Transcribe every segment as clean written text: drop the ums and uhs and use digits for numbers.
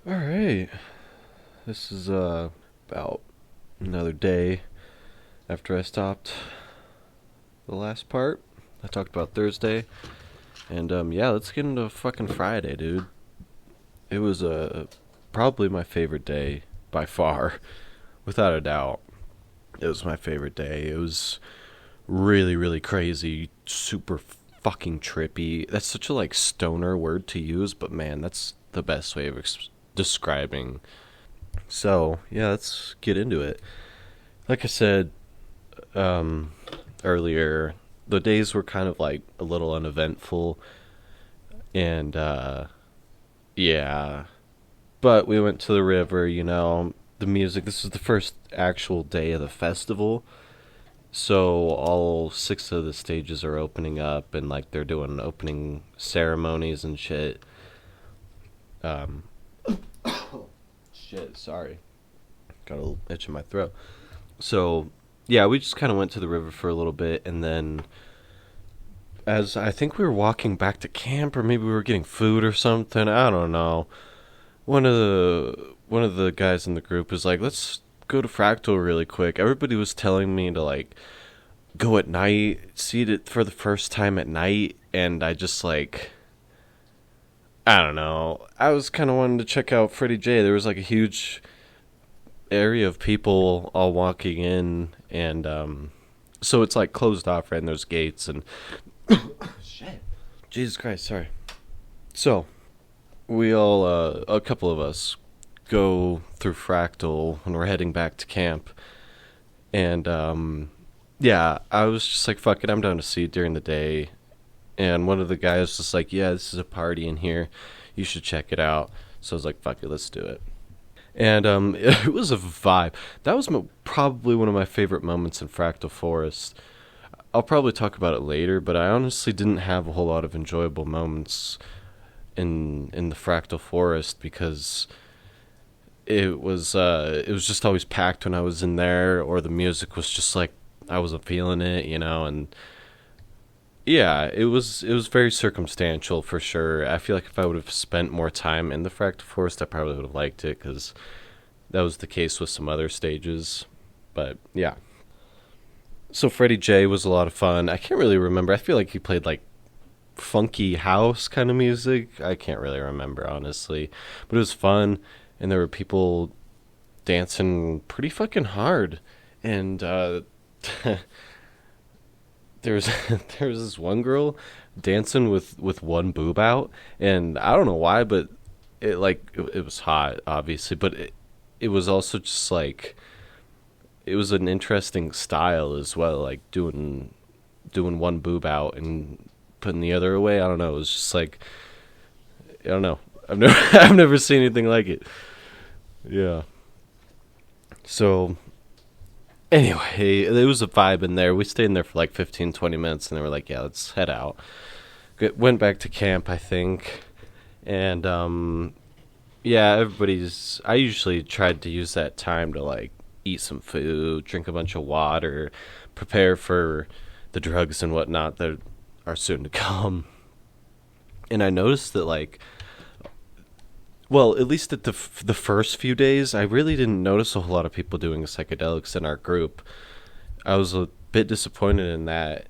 All right. This is about another day after I stopped the last part. I talked about Thursday, and yeah, let's get into fucking Friday, dude. It was probably my favorite day by far, without a doubt. It was my favorite day. It was really, really crazy, super fucking trippy. That's such a like stoner word to use, but man, that's the best way of describing. So yeah, let's get into it. Like I said um, earlier, the days were kind of like a little uneventful, and yeah. But we went to the river. The music. This is the first actual day of the festival, so all six of the stages are opening up, and like they're doing opening ceremonies and shit. Um, Shit, sorry, got a little itch in my throat. So yeah, we just kind of went to the river for a little bit, and then as I think we were walking back to camp, or maybe we were getting food or something. I don't know. One of the guys in the group was like, "Let's go to Fractal really quick." Everybody was telling me to like go at night, see it for the first time at night, and I just like I don't know. I was kind of wanting to check out Freddie J. There was like a huge area of people all walking in, and so it's like closed off, right? And there's gates and shit. Jesus Christ, sorry. So we all, a couple of us, go through Fractal when we're heading back to camp, and yeah, I was just like, fuck it, I'm down to see it during the day. And one of the guys was just like, yeah, this is a party in here, you should check it out. So I was like, fuck it, let's do it. And it was a vibe. That was probably one of my favorite moments in Fractal Forest. I'll probably talk about it later, but I honestly didn't have a whole lot of enjoyable moments in the Fractal Forest because it was just always packed when I was in there, or the music was just like I wasn't feeling it, and yeah, it was very circumstantial for sure. I feel like if I would have spent more time in the Fractal Forest, I probably would have liked it because that was the case with some other stages. But yeah, so Freddie J was a lot of fun. I can't really remember. I feel like he played like funky house kind of music. I can't really remember honestly, but it was fun, and there were people dancing pretty fucking hard, and there was there was this one girl dancing with one boob out, and I don't know why, but it was hot, obviously, but it was also just like it was an interesting style as well, like doing one boob out and putting the other away. I don't know. It was just like I don't know. I've never I've never seen anything like it. Yeah. So anyway, there was a vibe in there. We stayed in there for like 15, 20 minutes, and they were like, yeah, let's head out. Went back to camp, I think. And, yeah, I usually tried to use that time to, like, eat some food, drink a bunch of water, prepare for the drugs and whatnot that are soon to come. And I noticed that, like, well, at least at the first few days, I really didn't notice a whole lot of people doing psychedelics in our group. I was a bit disappointed in that,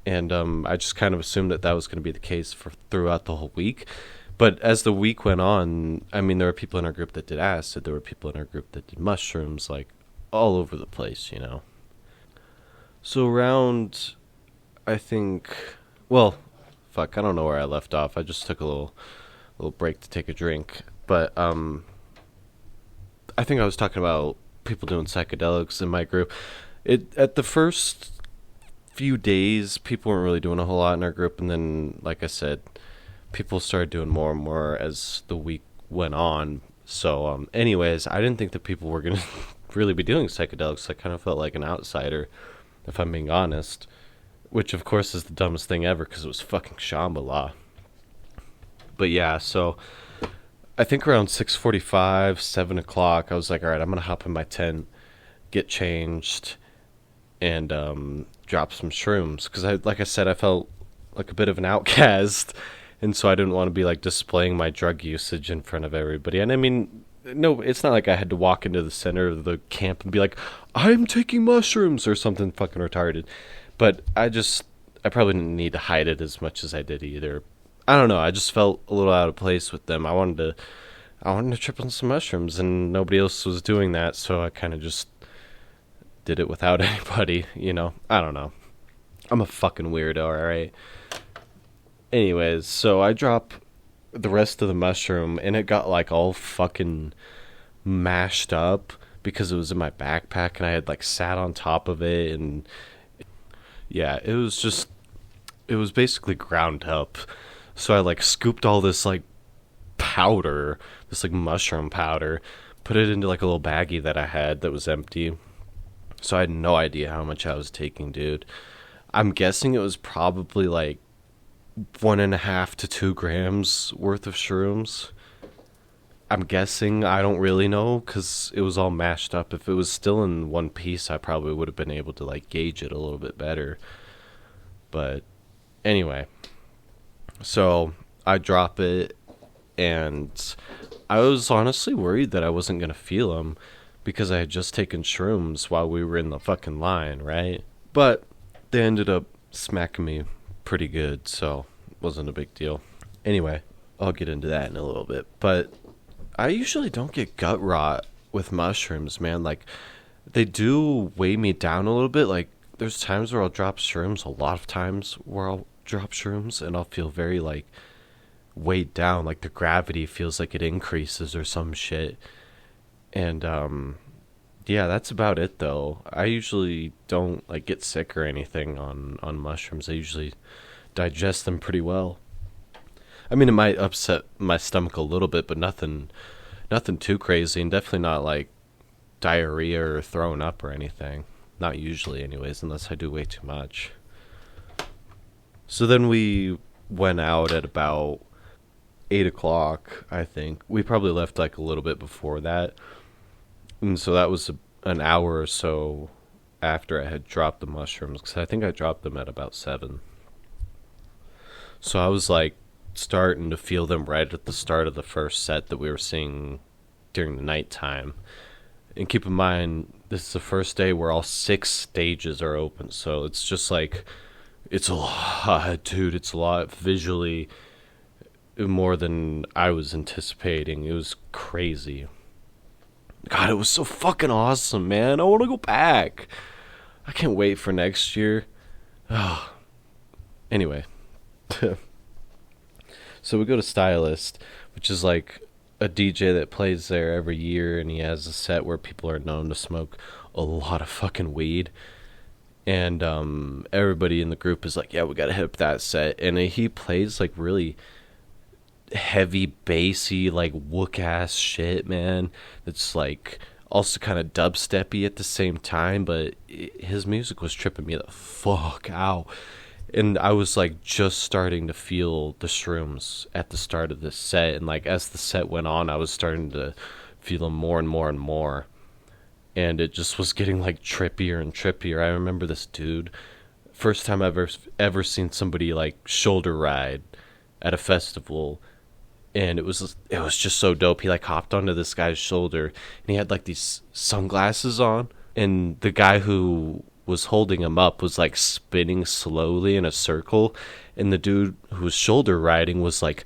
and I just kind of assumed that that was going to be the case for throughout the whole week. But as the week went on, I mean, there were people in our group that did acid. There were people in our group that did mushrooms, like all over the place. So around, I think, well, fuck, I don't know where I left off. I just took a little break to take a drink. But I think I was talking about people doing psychedelics in my group. It at the first few days, people weren't really doing a whole lot in our group, and then, like I said, people started doing more and more as the week went on. So, anyways, I didn't think that people were gonna really be doing psychedelics. I kind of felt like an outsider, if I'm being honest. Which, of course, is the dumbest thing ever because it was fucking Shambhala. But yeah, so I think around 6:45, 7 o'clock, I was like, all right, I'm gonna hop in my tent, get changed, and drop some shrooms because like I said, I felt like a bit of an outcast, And so I didn't want to be like displaying my drug usage in front of everybody. And I mean, no, it's not like I had to walk into the center of the camp and be like, I'm taking mushrooms or something fucking retarded. But I probably didn't need to hide it as much as I did either. I don't know. I just felt a little out of place with them. I wanted to trip on some mushrooms, and nobody else was doing that, so I kind of just did it without anybody, you know? I don't know. I'm a fucking weirdo, alright? Anyways, so I drop the rest of the mushroom, and it got like all fucking mashed up because it was in my backpack, and I had like sat on top of it, and yeah, it was basically ground up. So I like scooped all this like powder, this like mushroom powder, put it into like a little baggie that I had that was empty. So I had no idea how much I was taking, dude. I'm guessing it was probably like 1.5 to 2 grams worth of shrooms. I'm guessing. I don't really know because it was all mashed up. If it was still in one piece, I probably would have been able to like gauge it a little bit better. But anyway, so I drop it, and I was honestly worried that I wasn't going to feel them because I had just taken shrooms while we were in the fucking line, right? But they ended up smacking me pretty good, so it wasn't a big deal. Anyway, I'll get into that in a little bit. But I usually don't get gut rot with mushrooms, man. Like, they do weigh me down a little bit. Like, there's times where I'll drop shrooms, a lot of times where I'll drop shrooms, and I'll feel very, like, weighed down. Like, the gravity feels like it increases or some shit. And, yeah, that's about it, though. I usually don't, like, get sick or anything on mushrooms. I usually digest them pretty well. I mean, it might upset my stomach a little bit, but nothing too crazy, and definitely not, like, diarrhea or throwing up or anything. Not usually, anyways, unless I do way too much. So then we went out at about 8 o'clock, I think. We probably left, like, a little bit before that. And so that was an hour or so after I had dropped the mushrooms, because I think I dropped them at about 7. So I was, like, starting to feel them right at the start of the first set that we were seeing during the nighttime. And keep in mind, this is the first day where all 6 stages are open, so it's just like, it's a lot, dude. It's a lot visually, more than I was anticipating. It was crazy. God, it was so fucking awesome, man. I want to go back. I can't wait for next year. Oh. Anyway. So we go to Stylist, which is like a DJ that plays there every year, and he has a set where people are known to smoke a lot of fucking weed. And everybody in the group is like, yeah, we gotta hit up that set. And he plays like really heavy, bassy, like wook ass shit, man. That's like also kind of dubsteppy at the same time, but his music was tripping me the fuck out. And I was like just starting to feel the shrooms at the start of this set, and like as the set went on, I was starting to feel them more and more and more. And it just was getting like trippier and trippier. I remember this dude, first time I've ever seen somebody like shoulder ride at a festival, and it was just so dope. He like hopped onto this guy's shoulder, and he had like these sunglasses on, and the guy who was holding him up was like spinning slowly in a circle, and the dude who was shoulder riding was like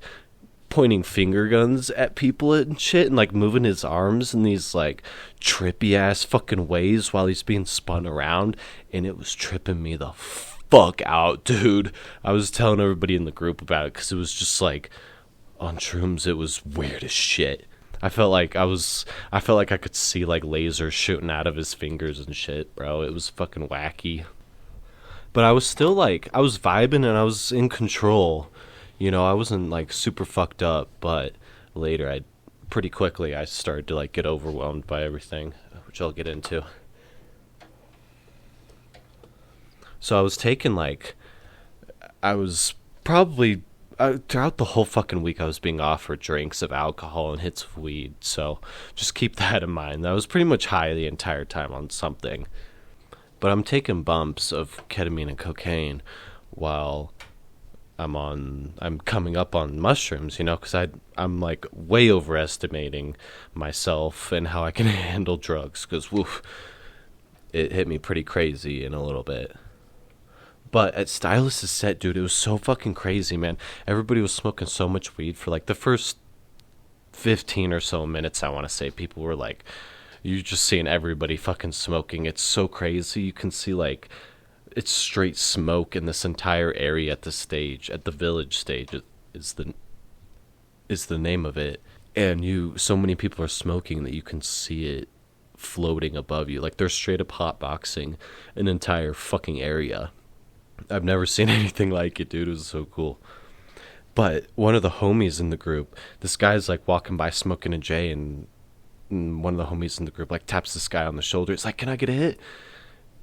pointing finger guns at people and shit, and like moving his arms in these like trippy ass fucking ways while he's being spun around, and it was tripping me the fuck out, dude. I was telling everybody in the group about it because it was just like, on shrooms, it was weird as shit. I felt like I could see like lasers shooting out of his fingers and shit, bro. It was fucking wacky. But I was still like, I was vibing and I was in control. You know, I wasn't like super fucked up, but later pretty quickly I started to like get overwhelmed by everything, which I'll get into. So I was taking like, I was probably throughout the whole fucking week, I was being offered drinks of alcohol and hits of weed, so just keep that in mind. I was pretty much high the entire time on something. But I'm taking bumps of ketamine and cocaine while I'm coming up on mushrooms, because I'm like way overestimating myself and how I can handle drugs, because woof, it hit me pretty crazy in a little bit. But at Stylus' set, dude, it was so fucking crazy, man. Everybody was smoking so much weed for like the first 15 or so minutes, I want to say. People were like, you're just seeing everybody fucking smoking. It's so crazy. You can see like it's straight smoke in this entire area at the stage, at the village stage is the name of it. And so many people are smoking that you can see it floating above you. Like they're straight up hotboxing an entire fucking area. I've never seen anything like it, dude. It was so cool. But one of the homies in the group, this guy's like walking by smoking a J, and one of the homies in the group like taps this guy on the shoulder. It's like, "Can I get a hit?"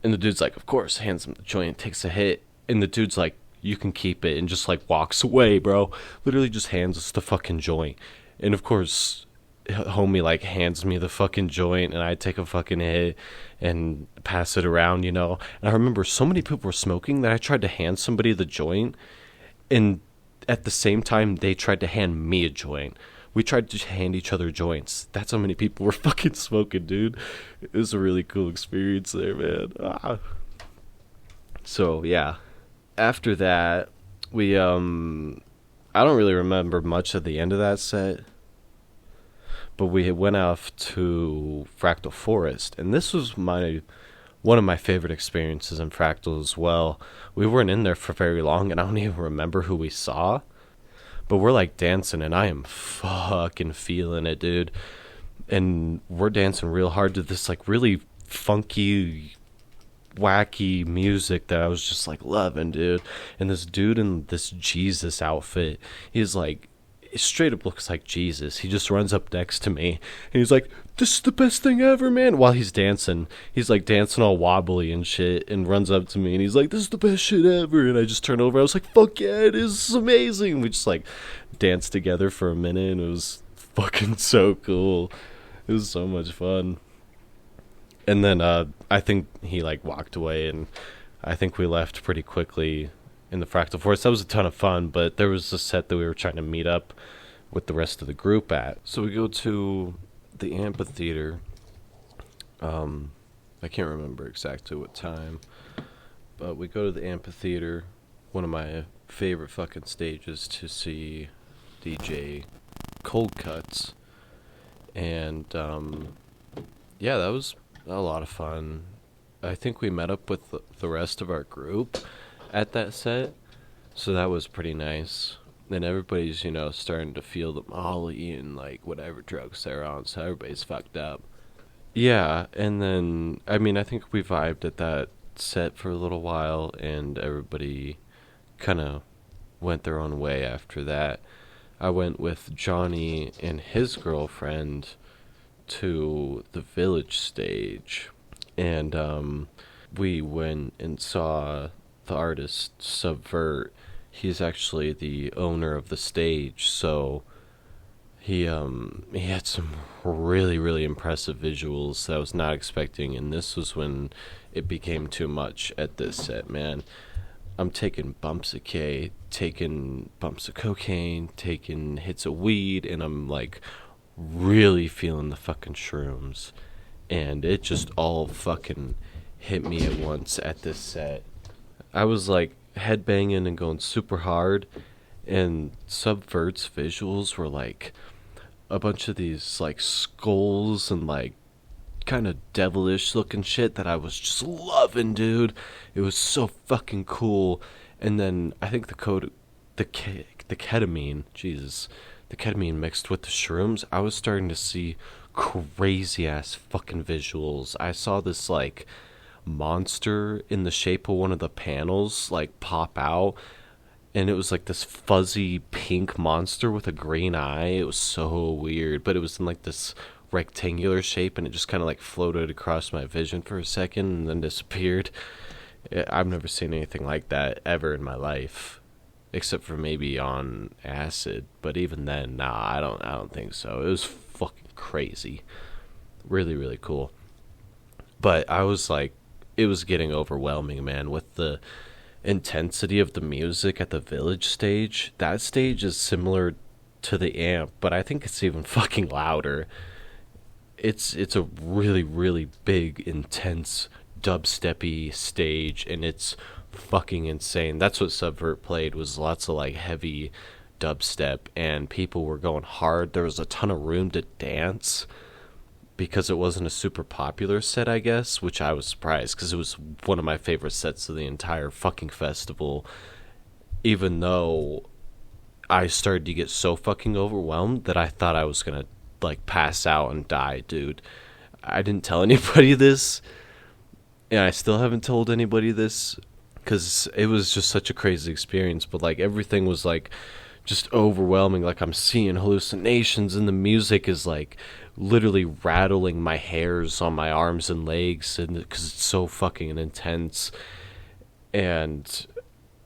And the dude's like, "Of course." Hands him the joint, takes a hit, and the dude's like, "You can keep it," and just like walks away, bro. Literally just hands us the fucking joint. And of course, homie like hands me the fucking joint, and I take a fucking hit and pass it around, And I remember so many people were smoking that I tried to hand somebody the joint, and at the same time they tried to hand me a joint. We tried to hand each other joints. That's how many people were fucking smoking, dude. It was a really cool experience there, man. So yeah, after that we I don't really remember much at the end of that set, but we went off to Fractal Forest, and this was one of my favorite experiences in Fractal as well. We weren't in there for very long, and I don't even remember who we saw, but we're like dancing, and I am fucking feeling it, dude. And we're dancing real hard to this like really funky, wacky music that I was just like loving, dude. And this dude in this Jesus outfit, he's like, it straight up looks like Jesus. He just runs up next to me and he's like, "This is the best thing ever, man." While he's dancing, he's like dancing all wobbly and shit, and runs up to me and he's like, "This is the best shit ever." And I just turned over. I was like, "Fuck yeah, it is. This is amazing." We just like danced together for a minute, and it was fucking so cool. It was so much fun. And then I think he like walked away, and I think we left pretty quickly in the Fractal Forest. That was a ton of fun, but there was a set that we were trying to meet up with the rest of the group at. So we go to the amphitheater. I can't remember exactly what time, but we go to the amphitheater, one of my favorite fucking stages to see DJ Cold Cuts. And yeah, that was a lot of fun. I think we met up with the rest of our group at that set, so that was pretty nice. And everybody's, starting to feel the molly and like whatever drugs they're on, so everybody's fucked up. Yeah, and then I think we vibed at that set for a little while, and everybody kind of went their own way after that. I went with Johnny and his girlfriend to the village stage, and we went and saw the artist Subvert. He's actually the owner of the stage, so he had some really, really impressive visuals that I was not expecting, and this was when it became too much at this set, man. I'm taking bumps of K, taking bumps of cocaine, taking hits of weed, and I'm like really feeling the fucking shrooms, and it just all fucking hit me at once at this set. I was like headbanging and going super hard, and Subvert's visuals were like a bunch of these like skulls and like kind of devilish looking shit that I was just loving, dude. It was so fucking cool. And then I think the ketamine, Jesus, the ketamine mixed with the shrooms, I was starting to see crazy ass fucking visuals. I saw this like monster in the shape of one of the panels like pop out, and it was like this fuzzy pink monster with a green eye. It was so weird, but it was in like this rectangular shape, and it just kind of like floated across my vision for a second and then disappeared. I've never seen anything like that ever in my life, except for maybe on acid, but even then, nah, I don't think so. It was fucking crazy. Really, really cool. But I was like, it was getting overwhelming, man, with the intensity of the music at the village stage, that stage is similar to the amp, but I think it's even fucking louder. It's a really really big intense dubsteppy stage, and it's fucking insane. That's what Subvert played, was lots of like heavy dubstep, and people were going hard. There was a ton of room to dance because it wasn't a super popular set, I guess, which I was surprised because it was one of my favorite sets of the entire fucking festival. Even though I started to get so fucking overwhelmed that I thought I was gonna like pass out and die, dude. I didn't tell anybody this, and I still haven't told anybody this because it was just such a crazy experience. But like everything was like just overwhelming. Like I'm seeing hallucinations, and the music is like literally rattling my hairs on my arms and legs, and because it's so fucking intense. And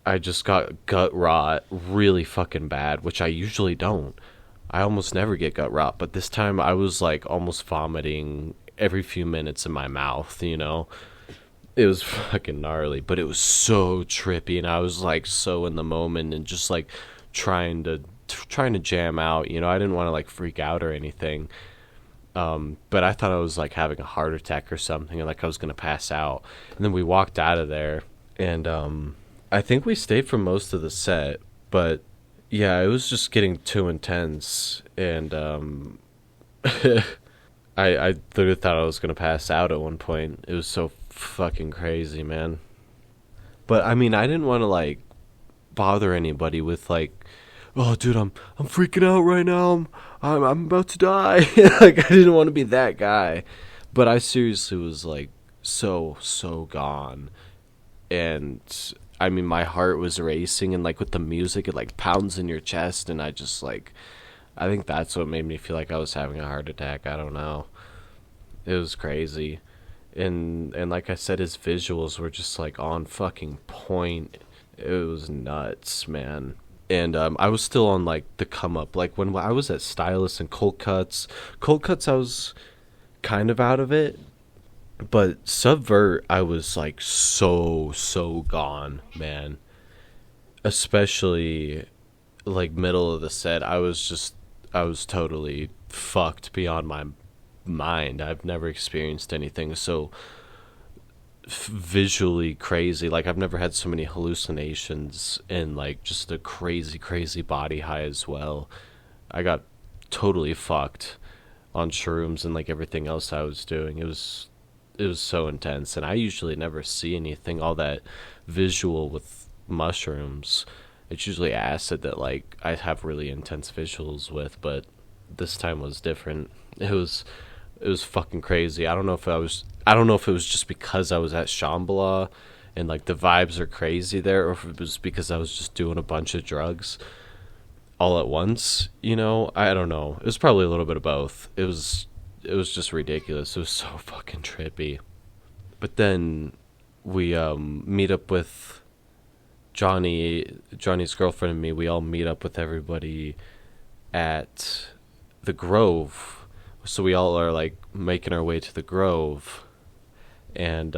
I just got gut rot really fucking bad, which I usually don't. I almost never get gut rot, but this time I was like almost vomiting every few minutes in my mouth, you know? It was fucking gnarly, but it was so trippy, and I was like so in the moment and just like trying to jam out, you know? I didn't want to like freak out or anything. But I thought I was like having a heart attack or something, and like I was gonna pass out. And then we walked out of there, and I think we stayed for most of the set, but yeah, it was just getting too intense, and I literally thought I was gonna pass out at one point. It was so fucking crazy, man. But I mean, I didn't want to like bother anybody with like, oh, dude, I'm freaking out right now. I'm about to die. Like I didn't want to be that guy, but I seriously was like so gone, and I mean, my heart was racing, and like with the music, it like pounds in your chest, and I just like, I think that's what made me feel like I was having a heart attack. I don't know. It was crazy. And like I said, his visuals were just like on fucking point. It was nuts, man. And I was still on like the come up. Like when I was at Stylus and Cold Cuts I was kind of out of it. But Subvert, I was like so gone, man. Especially like middle of the set, I was totally fucked beyond my mind. I've never experienced anything so visually crazy. Like I've never had so many hallucinations, and like just a crazy body high as well. I got totally fucked on shrooms and like everything else I was doing. It was so intense, and I usually never see anything all that visual with mushrooms. It's usually acid that like I have really intense visuals with, but this time was different. It was fucking crazy. I don't know if it was just because I was at Shambhala and like the vibes are crazy there, or if it was because I was just doing a bunch of drugs all at once, you know? I don't know. It was probably a little bit of both. It was just ridiculous. It was so fucking trippy. But then we meet up with Johnny's girlfriend and me. We all meet up with everybody at the Grove. So we all are like making our way to the Grove, and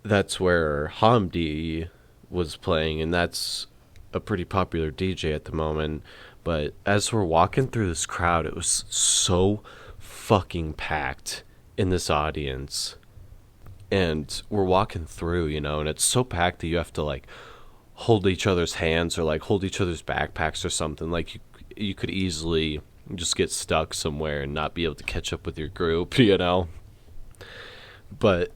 that's where Hamdi was playing, and that's a pretty popular DJ at the moment. But as we're walking through this crowd, it was so fucking packed in this audience. And we're walking through, you know, and it's so packed that you have to like hold each other's hands or like hold each other's backpacks or something. Like you could easily just get stuck somewhere and not be able to catch up with your group, you know. But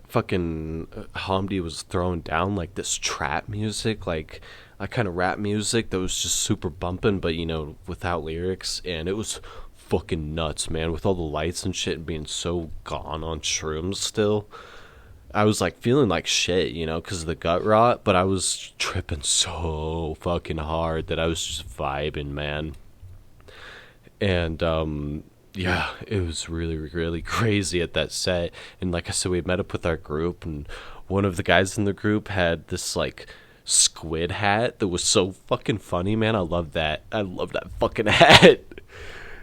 fucking Hamdi was throwing down like this trap music, like a kind of rap music that was just super bumping, but you know, without lyrics, and it was fucking nuts, man. With all the lights and shit and being so gone on shrooms still, I was like feeling like shit, you know, because of the gut rot, but I was tripping so fucking hard that I was just vibing, man. And yeah, it was really crazy at that set. And like I said, we met up with our group, and one of the guys in the group had this like squid hat that was so fucking funny, man. I love that fucking hat.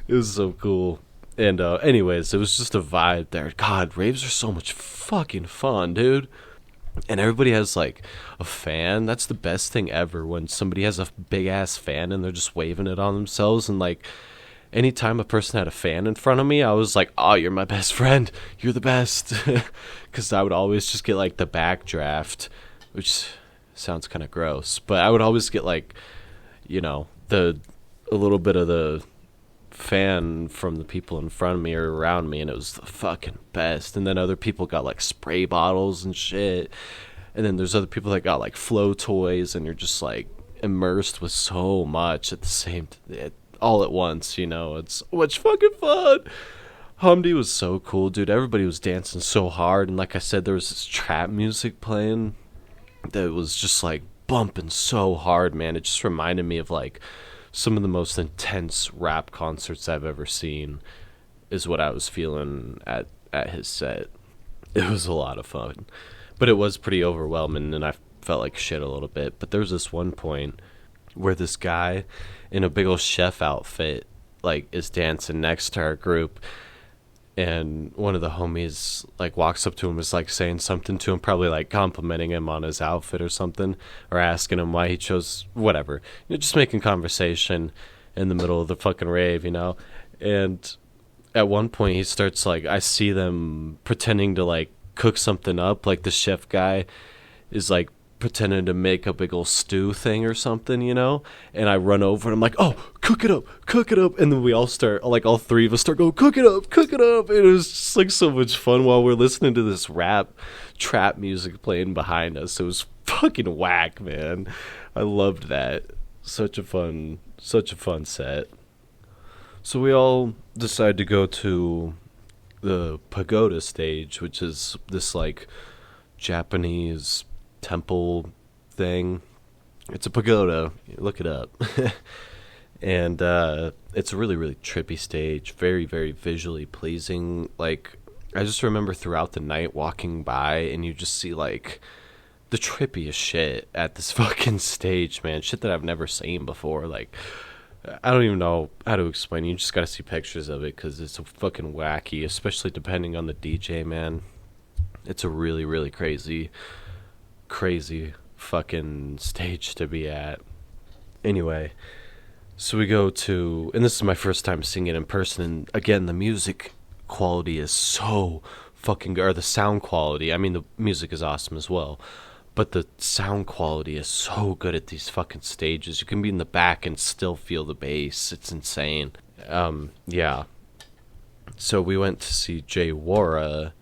It was so cool. And anyways, it was just a vibe there. God, raves are so much fucking fun, dude. And everybody has like a fan. That's the best thing ever, when somebody has a big ass fan and they're just waving it on themselves. And like anytime a person had a fan in front of me, I was like, oh, you're my best friend, you're the best. Because I would always just get like the backdraft, which sounds kind of gross, but I would always get like, the a little bit of the fan from the people in front of me or around me, and it was the fucking best. And then other people got like spray bottles and shit, and then there's other people that got like flow toys, and you're just like immersed with so much at the all at once. It's so much fucking fun. Humdy was so cool, dude. Everybody was dancing so hard, and like I said, there was this trap music playing that was just like bumping so hard, man. It just reminded me of like some of the most intense rap concerts I've ever seen, is what I was feeling at his set. It was a lot of fun, but it was pretty overwhelming, and I felt like shit a little bit. But there was this one point where this guy in a big old chef outfit like is dancing next to our group, and one of the homies like walks up to him, is like saying something to him, probably like complimenting him on his outfit or something, or asking him why he chose whatever. Just making conversation in the middle of the fucking rave, And at one point he starts like, I see them pretending to like cook something up, like the chef guy is like pretending to make a big old stew thing or something, and I run over and I'm like, oh, cook it up, and then we all start, like all three of us start going, cook it up, and it was just like so much fun while we're listening to this trap music playing behind us. It was fucking whack, man. I loved that. Such a fun set. So we all decided to go to the pagoda stage, which is this like Japanese temple thing. It's a pagoda, look it up. And it's a really, really trippy stage, very, very visually pleasing. Like, I just remember throughout the night walking by, and you just see like the trippiest shit at this fucking stage, man. Shit that I've never seen before. Like, I don't even know how to explain. You just gotta see pictures of it, because it's fucking wacky, especially depending on the DJ, man. It's a really, really crazy fucking stage to be at. Anyway, so we go to, and this is my first time seeing it in person, and again, the music quality is so fucking good, or the sound quality. I mean, the music is awesome as well, but the sound quality is so good at these fucking stages. You can be in the back and still feel the bass. It's insane. Yeah. So we went to see Jay Wara,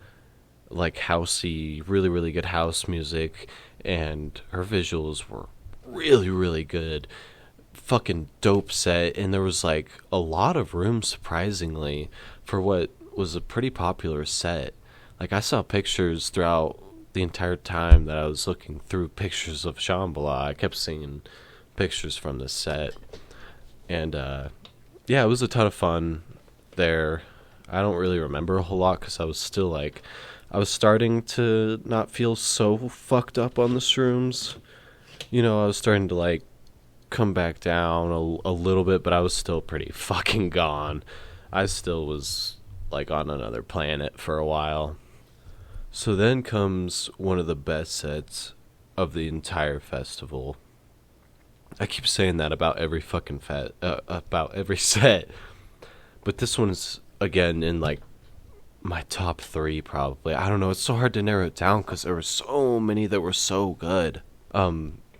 like housey, really, really good house music, and her visuals were really, really good. Fucking dope set, and there was like a lot of room, surprisingly, for what was a pretty popular set. Like, I saw pictures throughout the entire time that I was looking through pictures of Shambhala. I kept seeing pictures from this set, and yeah, it was a ton of fun there. I don't really remember a whole lot, because I was still like, I was starting to not feel so fucked up on the shrooms. I was starting to like come back down a little bit, but I was still pretty fucking gone. I still was like on another planet for a while. So then comes one of the best sets of the entire festival. I keep saying that about every fucking about every set, but this one's again in like my top 3 probably. I don't know, it's so hard to narrow it down because there were so many that were so good.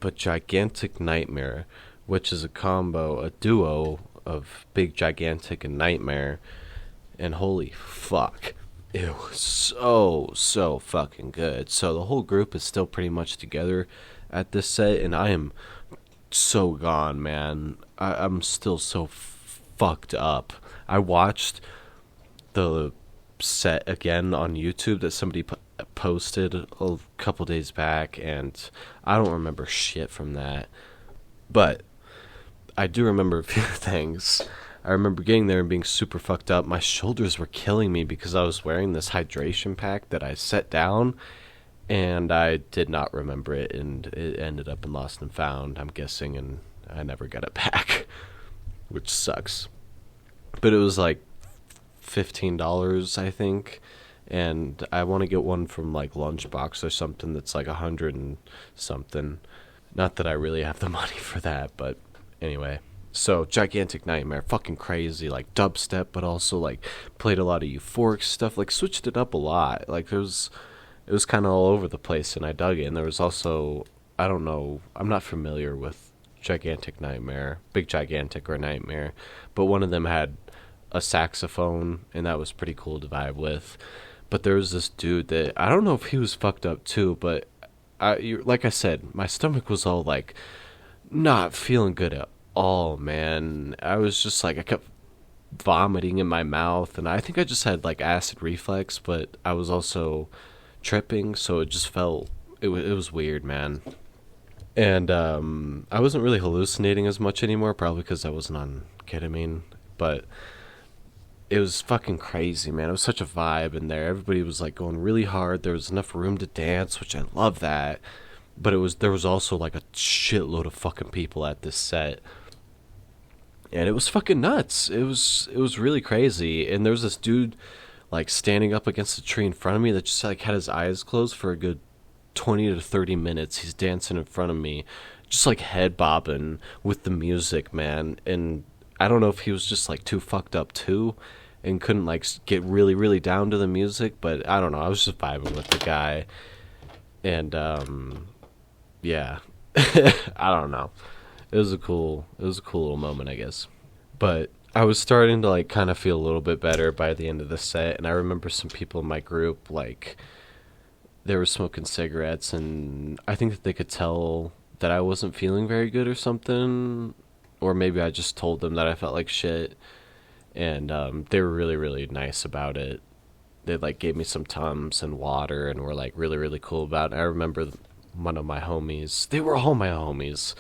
But Gigantic Nightmare, which is a duo of Big Gigantic and Nightmare, and holy fuck, it was so fucking good. So the whole group is still pretty much together at this set, and I am so gone, man. I'm still so fucked up. I watched the set again on YouTube that somebody posted a couple days back, and I don't remember shit from that, but I do remember a few things. I remember getting there and being super fucked up. My shoulders were killing me because I was wearing this hydration pack that I set down, and I did not remember it, and it ended up in Lost and Found, I'm guessing, and I never got it back, which sucks. But it was like $15, I think, and I want to get one from like Lunchbox or something that's like 100 and something. Not that I really have the money for that, but anyway. So Gigantic Nightmare, fucking crazy, like dubstep, but also like played a lot of euphoric stuff, like switched it up a lot. Like it was kind of all over the place, and I dug it. And there was also, I don't know, I'm not familiar with Gigantic Nightmare, Big Gigantic or Nightmare, but one of them had a saxophone, and that was pretty cool to vibe with. But there was this dude that I don't know if he was fucked up too, but like I said, my stomach was all like not feeling good at all, man. I was just like I kept vomiting in my mouth, and I think I just had like acid reflux, but I was also tripping, so it just felt it was weird, man. And I wasn't really hallucinating as much anymore, probably because I wasn't on ketamine, but it was fucking crazy, man. It was such a vibe in there. Everybody was like going really hard. There was enough room to dance, which I love that. But there was also like a shitload of fucking people at this set, and it was fucking nuts. It was really crazy. And there was this dude like standing up against a tree in front of me that just like had his eyes closed for a good 20 to 30 minutes. He's dancing in front of me, just like head bobbing with the music, man. And I don't know if he was just like too fucked up too and couldn't like get really really down to the music, but I don't know. I was just vibing with the guy. And yeah. I don't know. It was a cool little moment, I guess. But I was starting to like kind of feel a little bit better by the end of the set, and I remember some people in my group like they were smoking cigarettes, and I think that they could tell that I wasn't feeling very good or something, or maybe I just told them that I felt like shit, and they were really really nice about it. They like gave me some Tums and water, and were like really really cool about it. I remember one of my homies. They were all my homies.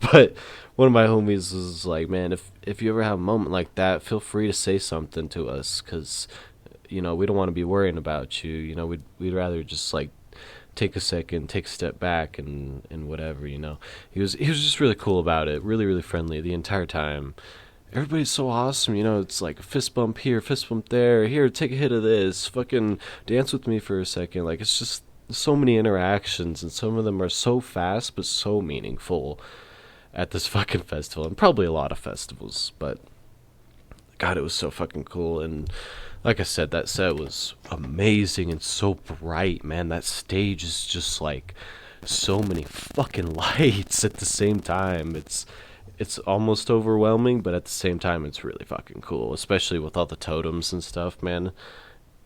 But one of my homies was like, "Man, if you ever have a moment like that, feel free to say something to us, because we don't want to be worrying about you. We'd rather just like take a second, take a step back, and whatever. He was just really cool about it, really really friendly the entire time. Everybody's so awesome. It's like a fist bump here, fist bump there. Here, take a hit of this. Fucking dance with me for a second. Like, it's just so many interactions, and some of them are so fast but so meaningful at this fucking festival, and probably a lot of festivals. But God, it was so fucking cool. And like I said, that set was amazing and so bright, man. That stage is just like so many fucking lights at the same time. It's almost overwhelming, but at the same time it's really fucking cool, especially with all the totems and stuff, man.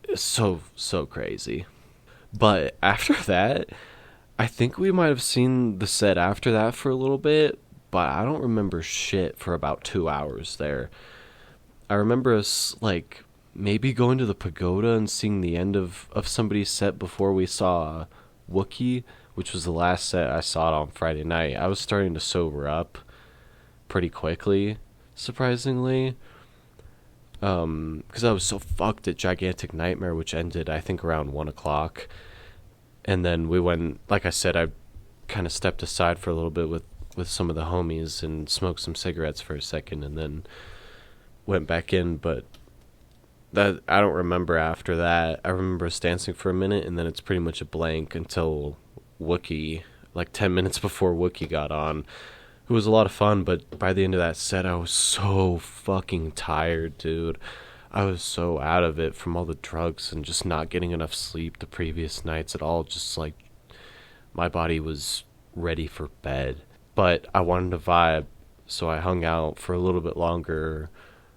It's so crazy. But after that, I think we might have seen the set after that for a little bit, but I don't remember shit for about 2 hours there. I remember us, like, maybe going to the pagoda and seeing the end of somebody's set before we saw Wookiee, which was the last set I saw it on Friday night. I was starting to sober up pretty quickly, surprisingly. Because I was so fucked at Gigantic Nightmare, which ended, I think, around 1 o'clock. And then we went, like I said, I kind of stepped aside for a little bit with some of the homies and smoked some cigarettes for a second, and then went back in. But that I don't remember after that. I remember us dancing for a minute, and then it's pretty much a blank until Wookiee, like 10 minutes before Wookiee got on. It was a lot of fun, but by the end of that set, I was so fucking tired, dude. I was so out of it from all the drugs and just not getting enough sleep the previous nights at all. Just like my body was ready for bed. But I wanted to vibe, so I hung out for a little bit longer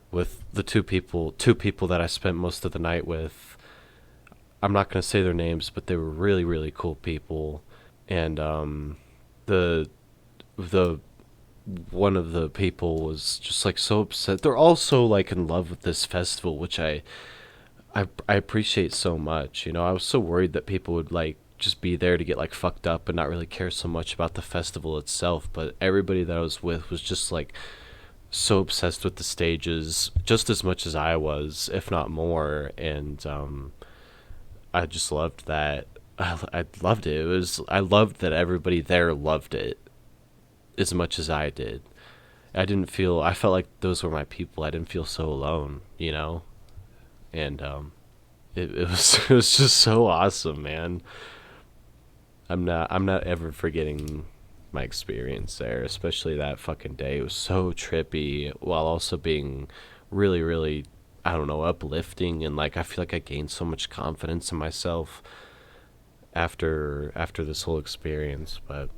with the two people that I spent most of the night with. I'm not going to say their names, but they were really, really cool people. And the one of the people was just like so upset. They're all so like in love with this festival, which I appreciate so much. I was so worried that people would like just be there to get like fucked up and not really care so much about the festival itself. But everybody that I was with was just like so obsessed with the stages, just as much as I was, if not more. And I just loved that. I loved it. I loved that everybody there loved it as much as I did. I felt like those were my people. I didn't feel so alone, And it was it was just so awesome, man. I'm not ever forgetting my experience there, especially that fucking day. It was so trippy while also being really, really, I don't know, uplifting, and like I feel like I gained so much confidence in myself after this whole experience. But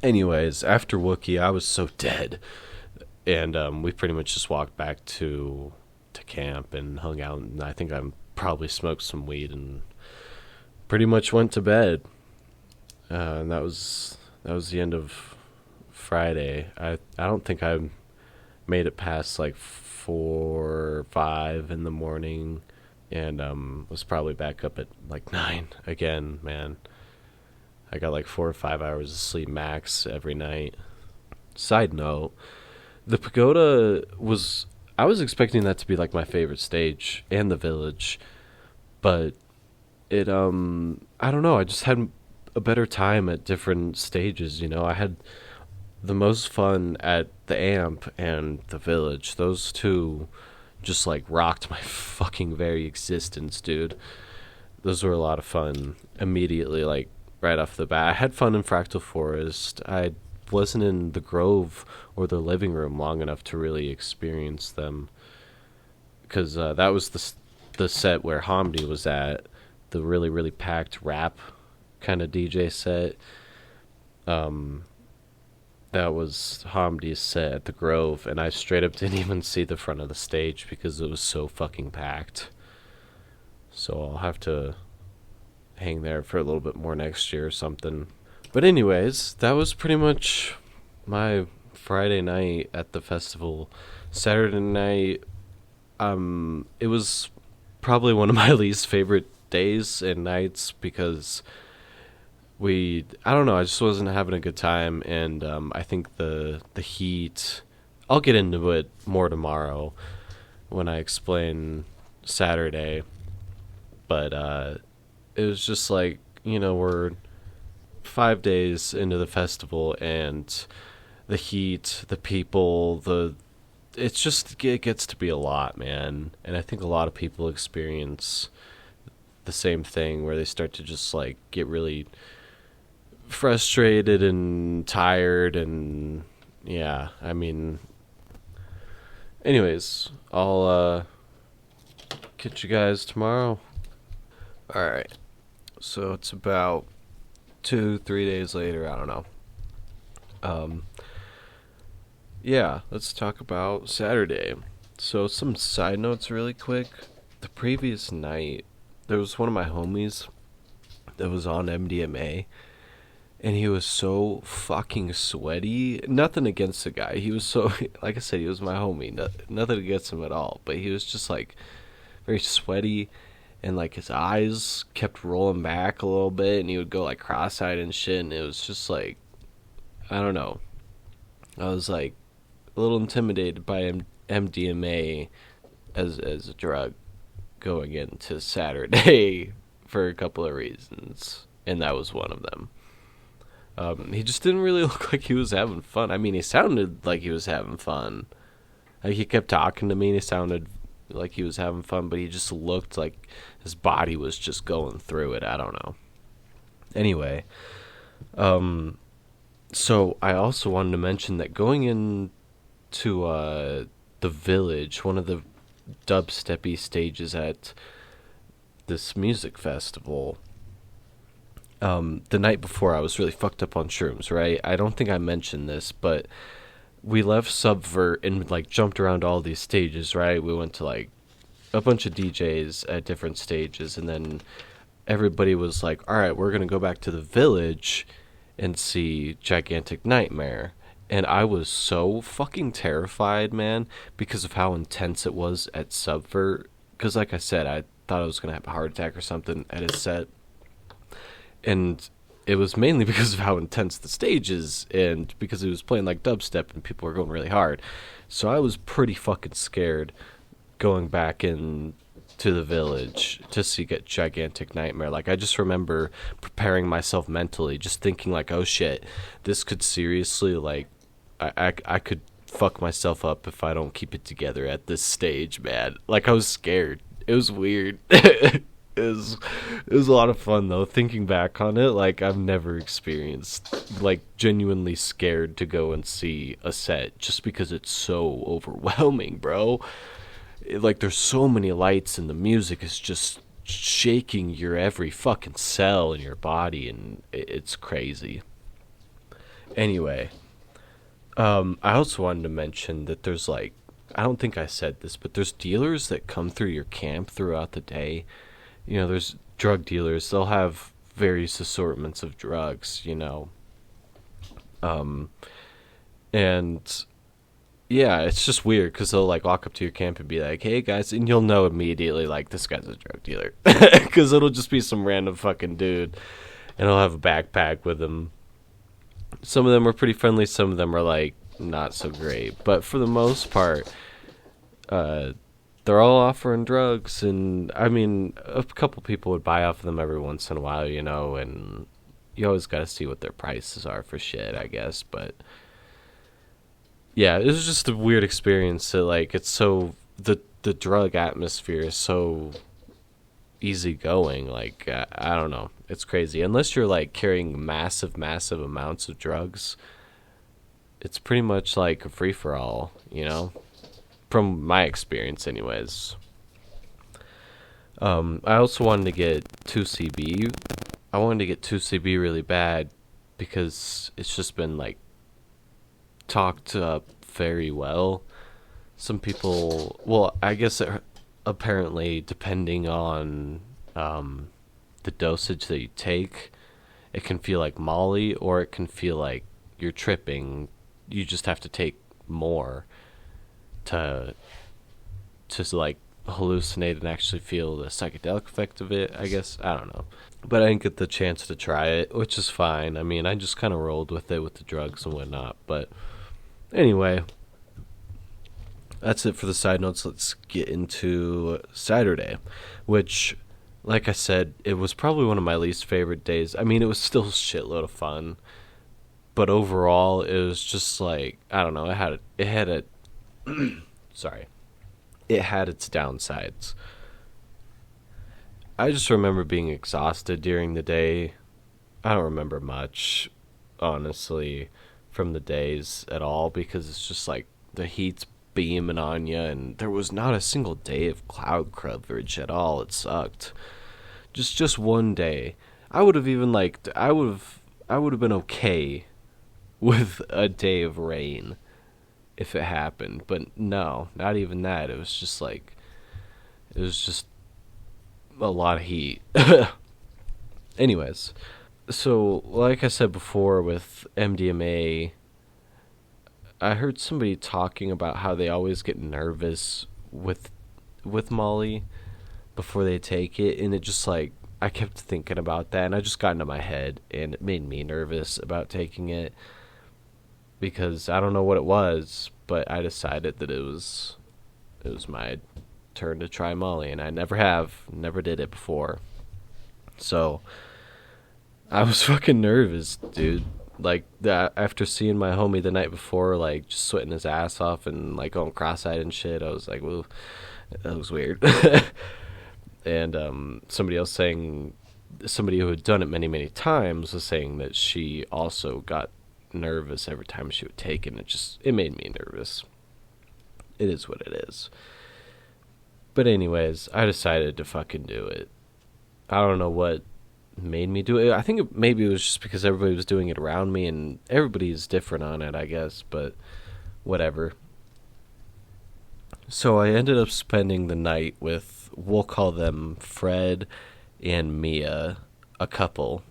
anyways, after Wookiee, I was so dead, and we pretty much just walked back to camp and hung out, and I think I probably smoked some weed and pretty much went to bed. And that was the end of Friday. I don't think I made it past like 4 or 5 in the morning, and was probably back up at like 9 again. Man, I got like 4 or 5 hours of sleep max every night. Side note: the pagoda was. I was expecting that to be like my favorite stage, and the village, but it I don't know. I just had a better time at different stages. I had the most fun at the amp and the village. Those two just like rocked my fucking very existence, dude. Those were a lot of fun immediately, like right off the bat. I had fun in Fractal Forest. I wasn't in the Grove or the living room long enough to really experience them, because that was the set where Hamdi was at, the really, really packed rap kind of DJ set. Um, that was Hamdi's set at the Grove, and I straight up didn't even see the front of the stage because it was so fucking packed. So I'll have to hang there for a little bit more next year or something. But anyways, that was pretty much my Friday night at the festival. Saturday night, it was probably one of my least favorite days and nights because I don't know, I just wasn't having a good time, and I think the heat. I'll get into it more tomorrow when I explain Saturday, but it was just like, we're 5 days into the festival, and the heat, the people, it gets to be a lot, man. And I think a lot of people experience the same thing, where they start to just like get really frustrated and tired, and yeah, I mean, anyways, I'll catch you guys tomorrow. All right, so it's about 2-3 days later, I don't know. um yeah, let's talk about Saturday. So some side notes really quick. The previous night, there was one of my homies that was on MDMA, and he was so fucking sweaty. Nothing against the guy. He was so, like I said, he was my homie. Nothing against him at all. But he was just like very sweaty, and like his eyes kept rolling back a little bit, and he would go like cross-eyed and shit. And it was just like, I don't know. I was like a little intimidated by MDMA as a drug going into Saturday for a couple of reasons, and that was one of them. He just didn't really look like he was having fun. I mean, he sounded like he was having fun. Like, he kept talking to me, and he sounded like he was having fun, but he just looked like his body was just going through it. I don't know. Anyway, so I also wanted to mention that going into the village, one of the dubsteppy stages at this music festival, the night before I was really fucked up on shrooms, right? I don't think I mentioned this, but we left Subvert and like jumped around all these stages, right? We went to like a bunch of DJs at different stages, and then everybody was like, all right, we're going to go back to the village and see Gigantic Nightmare. And I was so fucking terrified, man, because of how intense it was at Subvert. Because like I said, I thought I was going to have a heart attack or something at his set. And it was mainly because of how intense the stage is, and because it was playing like dubstep and people were going really hard. So I was pretty fucking scared going back in to the village to see Get Gigantic Nightmare. Like, I just remember preparing myself mentally, just thinking like, oh shit, this could seriously, like, I could fuck myself up if I don't keep it together at this stage, man. Like, I was scared. It was weird. it was a lot of fun though. Thinking back on it, like I've never experienced like genuinely scared to go and see a set just because it's so overwhelming, bro. Like there's so many lights and the music is just shaking your every fucking cell in your body, and it's crazy. Anyway, I also wanted to mention that there's like, I don't think I said this, but there's dealers that come through your camp throughout the day. You know, there's drug dealers. They'll have various assortments of drugs, you know. Um, and yeah, it's just weird because they'll like walk up to your camp and be like, "Hey guys," and you'll know immediately like this guy's a drug dealer because it'll just be some random fucking dude, and he'll have a backpack with him. Some of them are pretty friendly. Some of them are like not so great, but for the most part, uh, they're all offering drugs, and I mean, a couple people would buy off of them every once in a while, you know, and you always got to see what their prices are for shit, I guess, but yeah, it was just a weird experience that like it's so the drug atmosphere is so easygoing. Like I don't know, it's crazy. Unless you're like carrying massive amounts of drugs, it's pretty much like a free for all, you know. From my experience, anyways. I also wanted to get 2CB. I wanted to get 2CB really bad because it's just been like talked up very well. Some people, well, I guess apparently, depending on the dosage that you take, it can feel like Molly or it can feel like you're tripping. You just have to take more to like hallucinate and actually feel the psychedelic effect of it, I guess. I don't know. But I didn't get the chance to try it, which is fine. I mean, I just kind of rolled with it with the drugs and whatnot. But anyway, that's it for the side notes. Let's get into Saturday, which, like I said, it was probably one of my least favorite days. I mean, it was still a shitload of fun, but overall, it was just like, I don't know. It had a sorry, it had its downsides. I just remember being exhausted during the day. I don't remember much, honestly, from the days at all because it's just like the heat's beaming on you, and there was not a single day of cloud coverage at all. It sucked. Just one day. I would have even liked. I would have been okay with a day of rain if it happened, but no, not even that. It was just like, it was just a lot of heat. Anyways, so like I said before with MDMA, I heard somebody talking about how they always get nervous with Molly before they take it, and it just like, I kept thinking about that, and I just got into my head, and it made me nervous about taking it because I don't know what it was, but I decided that it was my turn to try Molly, and I never did it before. So I was fucking nervous, dude. Like that after seeing my homie the night before, like just sweating his ass off and like going cross-eyed and shit, I was like, "Whoa, that was weird." And somebody else saying, somebody who had done it many times was saying that she also got nervous every time she would take it. It made me nervous. It is what it is. But anyways, I decided to fucking do it. I don't know what made me do it. I think maybe it was just because everybody was doing it around me, and everybody's different on it, I guess, but whatever. So I ended up spending the night with, we'll call them Fred and Mia, a couple.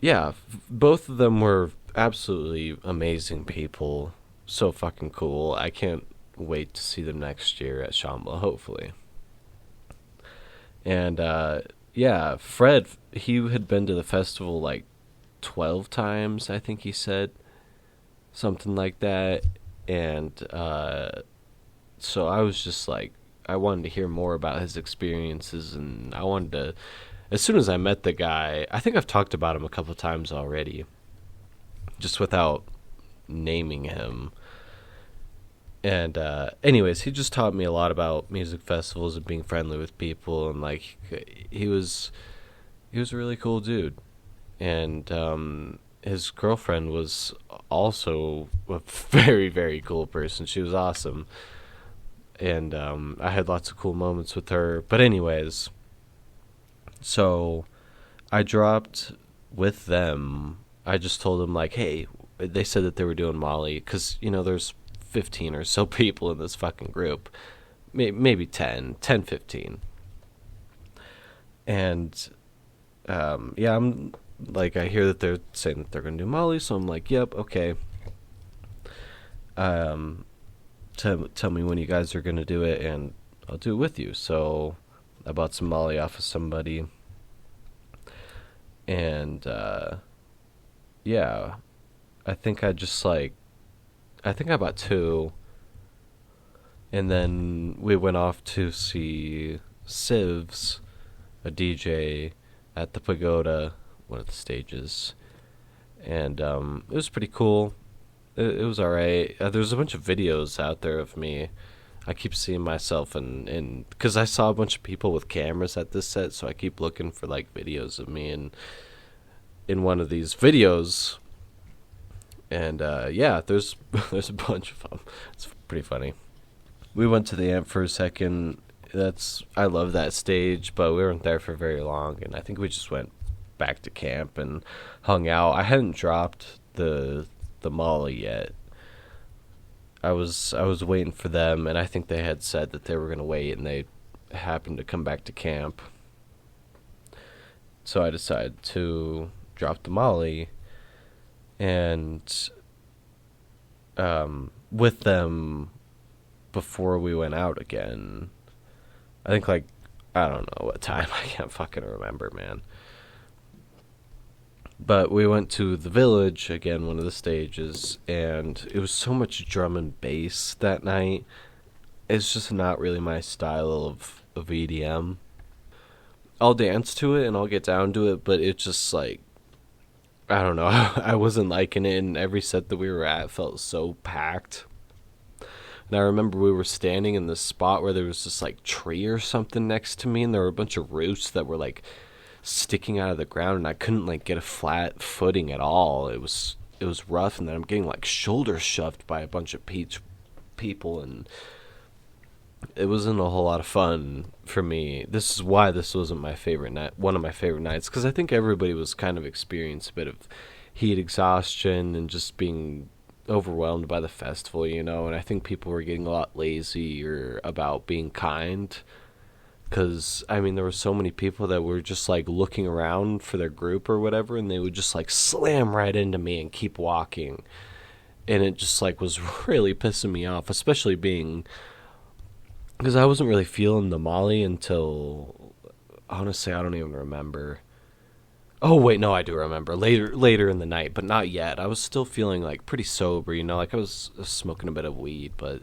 Yeah, both of them were absolutely amazing people. So fucking cool. I can't wait to see them next year at Shambhala, hopefully. And yeah, Fred, he had been to the festival like 12 times, I think he said. Something like that. And so I was just like, I wanted to hear more about his experiences, and I wanted to, as soon as I met the guy, I think I've talked about him a couple of times already, just without naming him. And anyways, he just taught me a lot about music festivals and being friendly with people, and like he was he was a really cool dude. And his girlfriend was also a very very cool person. She was awesome, and I had lots of cool moments with her. But anyways, so I dropped with them. I just told them like, hey, they said that they were doing Molly because there's 15 or so people in this fucking group, maybe 10, 15. And yeah, I'm like, I hear that they're saying that they're gonna do Molly, so I'm like, yep, okay. Um, tell me when you guys are gonna do it, and I'll do it with you. So I bought some Molly off of somebody, and yeah, I think I think I bought two, and then we went off to see Sivs, a DJ, at the Pagoda, one of the stages, and it was pretty cool. It was alright. There's a bunch of videos out there of me. I keep seeing myself in because I saw a bunch of people with cameras at this set, so I keep looking for like videos of me in one of these videos. And yeah, there's there's a bunch of them. It's pretty funny. We went to the amp for a second. I love that stage, but we weren't there for very long, and I think we just went back to camp and hung out. I hadn't dropped the Molly yet. I was waiting for them, and I think they had said that they were gonna wait, and they happened to come back to camp. So I decided to drop the Molly, and with them before we went out again. I think like I don't know what time. I can't fucking remember, man. But we went to the Village again, one of the stages, and it was so much drum and bass that night. It's just not really my style of EDM. I'll dance to it and I'll get down to it, but it's just like I don't know. I wasn't liking it, and every set that we were at felt so packed. And I remember we were standing in this spot where there was this like tree or something next to me, and there were a bunch of roots that were like sticking out of the ground, and I couldn't like get a flat footing at all. It was rough, and then I'm getting like shoulder shoved by a bunch of people, and it wasn't a whole lot of fun for me. This is why this wasn't my favorite night, one of my favorite nights, because I think everybody was kind of experiencing a bit of heat exhaustion and just being overwhelmed by the festival, and I think people were getting a lot lazier about being kind, because I mean there were so many people that were just like looking around for their group or whatever, and they would just like slam right into me and keep walking, and it just like was really pissing me off, especially being because I wasn't really feeling the Molly until honestly I don't even remember. Oh wait, no, I do remember later in the night, but not yet. I was still feeling like pretty sober, like I was smoking a bit of weed, but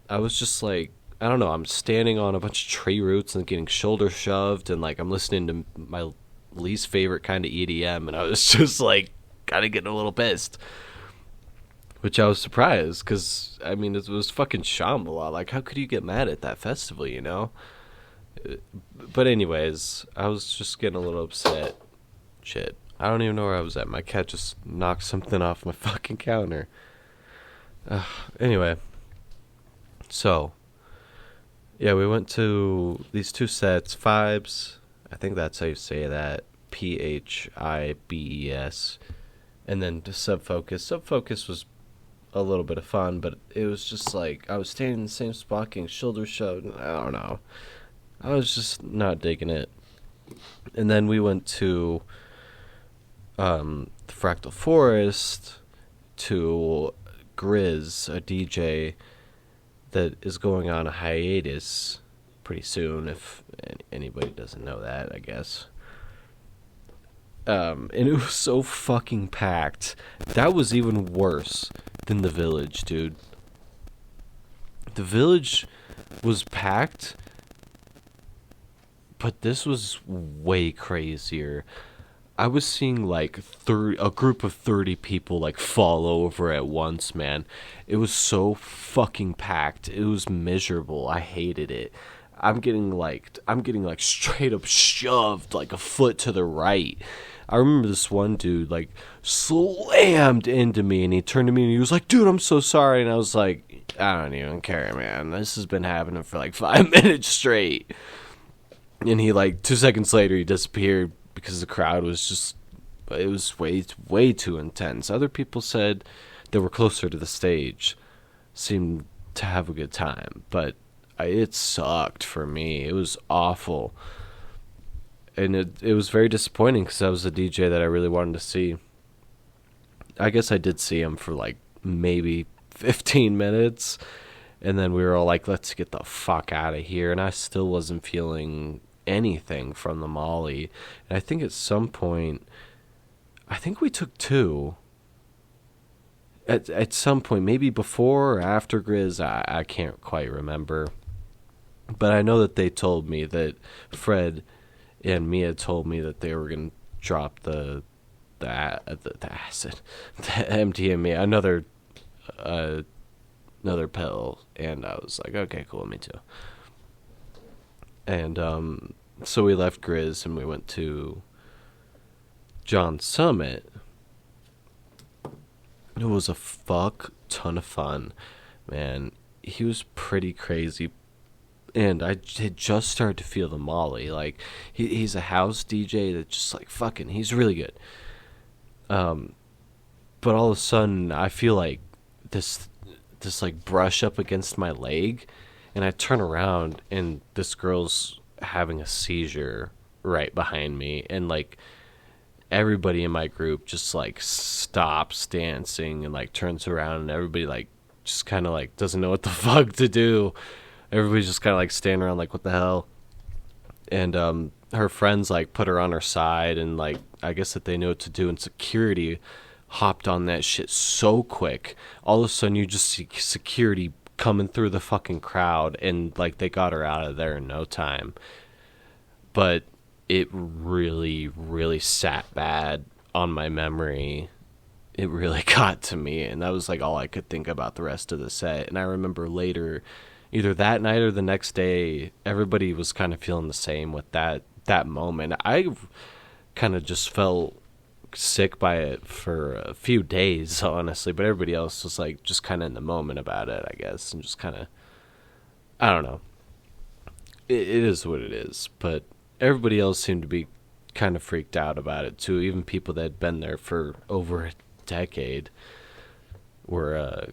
I was just like I don't know. I'm standing on a bunch of tree roots and getting shoulder shoved, and like I'm listening to my least favorite kind of EDM, and I was just like kind of getting a little pissed, which I was surprised because I mean it was fucking Shambhala. Like how could you get mad at that festival? But anyways, I was just getting a little upset. Shit. I don't even know where I was at. My cat just knocked something off my fucking counter. Anyway. So. Yeah, we went to these two sets. Phibes. I think that's how you say that. Phibes. And then to Subfocus. Subfocus was a little bit of fun, but it was just like I was standing in the same spot getting shoulder shoved. I don't know. I was just not digging it. And then we went to the Fractal Forest to Grizz, a DJ that is going on a hiatus pretty soon, if anybody doesn't know that, I guess. And it was so fucking packed. That was even worse than the Village, dude. The Village was packed, but this was way crazier. I was seeing like a group of 30 people like fall over at once, man. It was so fucking packed. It was miserable. I hated it. I'm getting like straight up shoved like a foot to the right. I remember this one dude like slammed into me, and he turned to me and he was like, "Dude, I'm so sorry." And I was like, "I don't even care, man. This has been happening for like 5 minutes straight." And he like 2 seconds later he disappeared because the crowd was just, it was way too intense. Other people said that were closer to the stage seemed to have a good time, but it sucked for me. It was awful, and it was very disappointing because that was a DJ that I really wanted to see. I guess I did see him for like maybe 15 minutes, and then we were all like, let's get the fuck out of here, and I still wasn't feeling anything from the Molly. And I think at some point, I think we took two. At some point, maybe before or after Grizz, I can't quite remember. But I know that they told me that Fred and Mia told me that they were going to drop the acid, the MDMA, another pill, and I was like, okay, cool, me too. And so we left Grizz and we went to John Summit. It was a fuck ton of fun, man. He was pretty crazy, and I had just started to feel the Molly. Like he's a house DJ that just like fucking, he's really good. But all of a sudden I feel like this like brush up against my leg, and I turn around and this girl's having a seizure right behind me, and like everybody in my group just like stops dancing and like turns around, and everybody like just kind of like doesn't know what the fuck to do. Everybody's just kind of like standing around like, what the hell? And her friends like put her on her side, and like I guess that they knew what to do, and security hopped on that shit so quick. All of a sudden you just see security coming through the fucking crowd, and like they got her out of there in no time. But it really, really sat bad on my memory. It really got to me, and that was like all I could think about the rest of the set. And I remember later, either that night or the next day, everybody was kind of feeling the same with that moment. I kind of just felt sick by it for a few days, honestly, but everybody else was like just kind of in the moment about it, I guess, and just kind of, I don't know. It is what it is, but everybody else seemed to be kind of freaked out about it too. Even people that had been there for over a decade were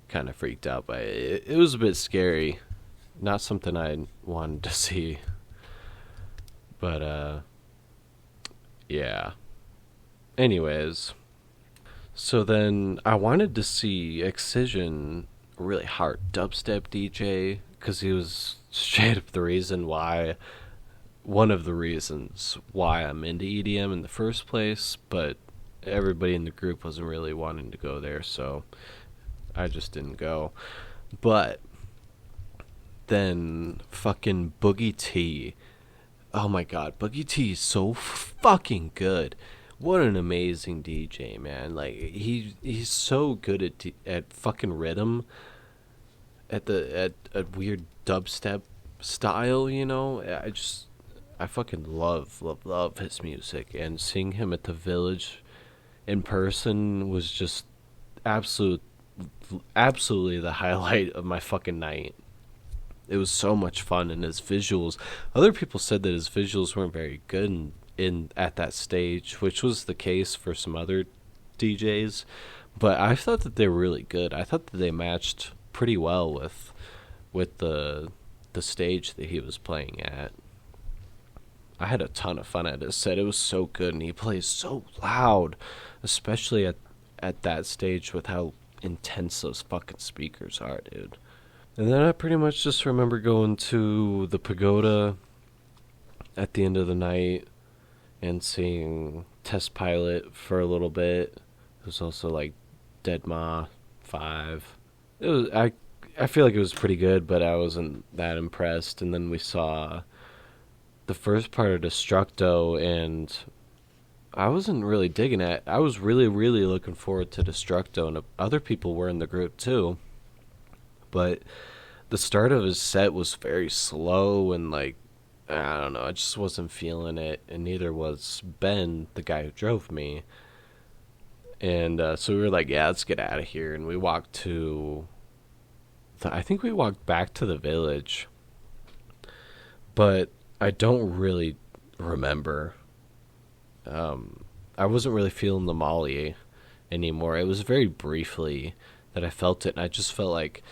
kind of freaked out by it. It was a bit scary. Not something I wanted to see. But, yeah. Anyways. So then I wanted to see Excision, a really hard dubstep DJ, because he was straight up the reason why, one of the reasons why I'm into EDM in the first place, but everybody in the group wasn't really wanting to go there, so I just didn't go. But then fucking Boogie T. Oh my god, Boogie T is so fucking good. What an amazing DJ, man. Like he's so good at fucking rhythm, at weird dubstep style, you know? I fucking love his music, and seeing him at the Village in person was just absolutely the highlight of my fucking night. It was so much fun, and his visuals. Other people said that his visuals weren't very good in at that stage, which was the case for some other DJs, but I thought that they were really good. I thought that they matched pretty well with the stage that he was playing at. I had a ton of fun at his set. It was so good, and he plays so loud, especially at that stage with how intense those fucking speakers are, dude. And then I pretty much just remember going to the Pagoda at the end of the night and seeing Test Pilot for a little bit. It was also like Dead Ma 5. It was I feel like it was pretty good, but I wasn't that impressed. And then we saw the first part of Destructo and I wasn't really digging it. I was really, really looking forward to Destructo, and other people were in the group too. But the start of his set was very slow and like I don't know, I just wasn't feeling it, and neither was Ben, the guy who drove me. And so we were like, yeah, let's get out of here. And we walked to, I think we walked back to the village, but I don't really remember. I wasn't really feeling the Molly anymore. It was very briefly that I felt it, and I just felt like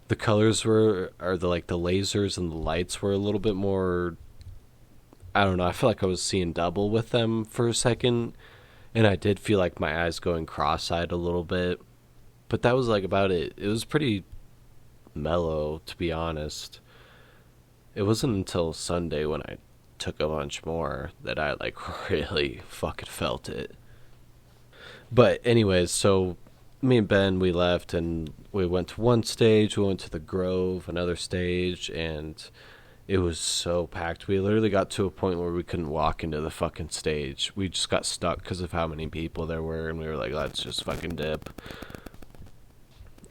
the colors were, or the like the lasers and the lights were a little bit more. I don't know. I felt like I was seeing double with them for a second, and I did feel like my eyes going cross-eyed a little bit. But that was like about it. It was pretty mellow, to be honest. It wasn't until Sunday when I took a bunch more that I like really fucking felt it. But anyways, so me and Ben, we left and we went to one stage, we went to the Grove, another stage, and it was so packed. We literally got to a point where we couldn't walk into the fucking stage. We just got stuck because of how many people there were, and we were like, let's just fucking dip.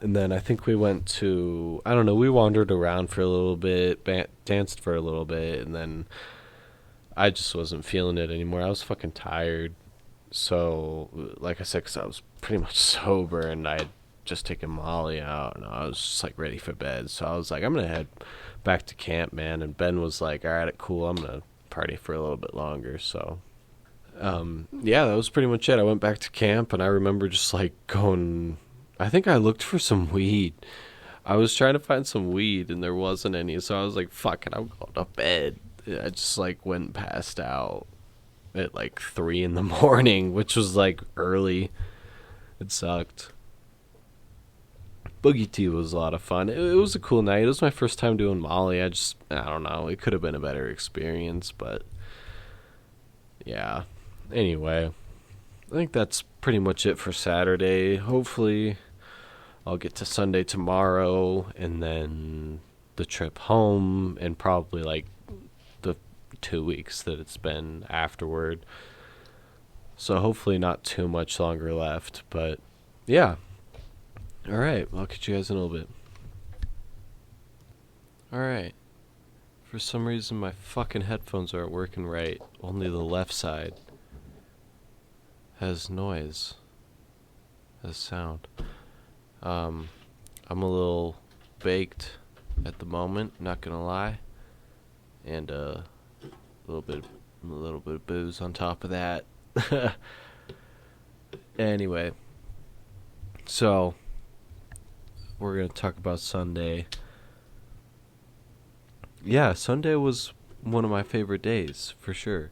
And then I think we went to, I don't know, we wandered around for a little bit, danced for a little bit, and then I just wasn't feeling it anymore. I was fucking tired. So, like I said, because I was pretty much sober, and I had just taken Molly out, and I was just like ready for bed. So I was like, I'm going to head back to camp, man. And Ben was like, all right, cool, I'm going to party for a little bit longer. So, yeah, that was pretty much it. I went back to camp, and I remember just like going, I think I looked for some weed. I was trying to find some weed, and there wasn't any. So I was like, fuck it, I'm going to bed. I just like went and passed out at like 3 in the morning, which was like early. It sucked. Boogie T was a lot of fun. It was a cool night. It was my first time doing Molly. I don't know. It could have been a better experience, but yeah. Anyway, I think that's pretty much it for Saturday. Hopefully, I'll get to Sunday tomorrow, and then the trip home, and probably like the 2 weeks that it's been afterward. So hopefully not too much longer left, but yeah. Alright, I'll catch you guys in a little bit. Alright. For some reason my fucking headphones aren't working right. Only the left side has noise. Has sound. I'm a little baked at the moment, not gonna lie. And a little bit of booze on top of that. Anyway, so we're gonna talk about Sunday. Yeah, Sunday was one of my favorite days for sure,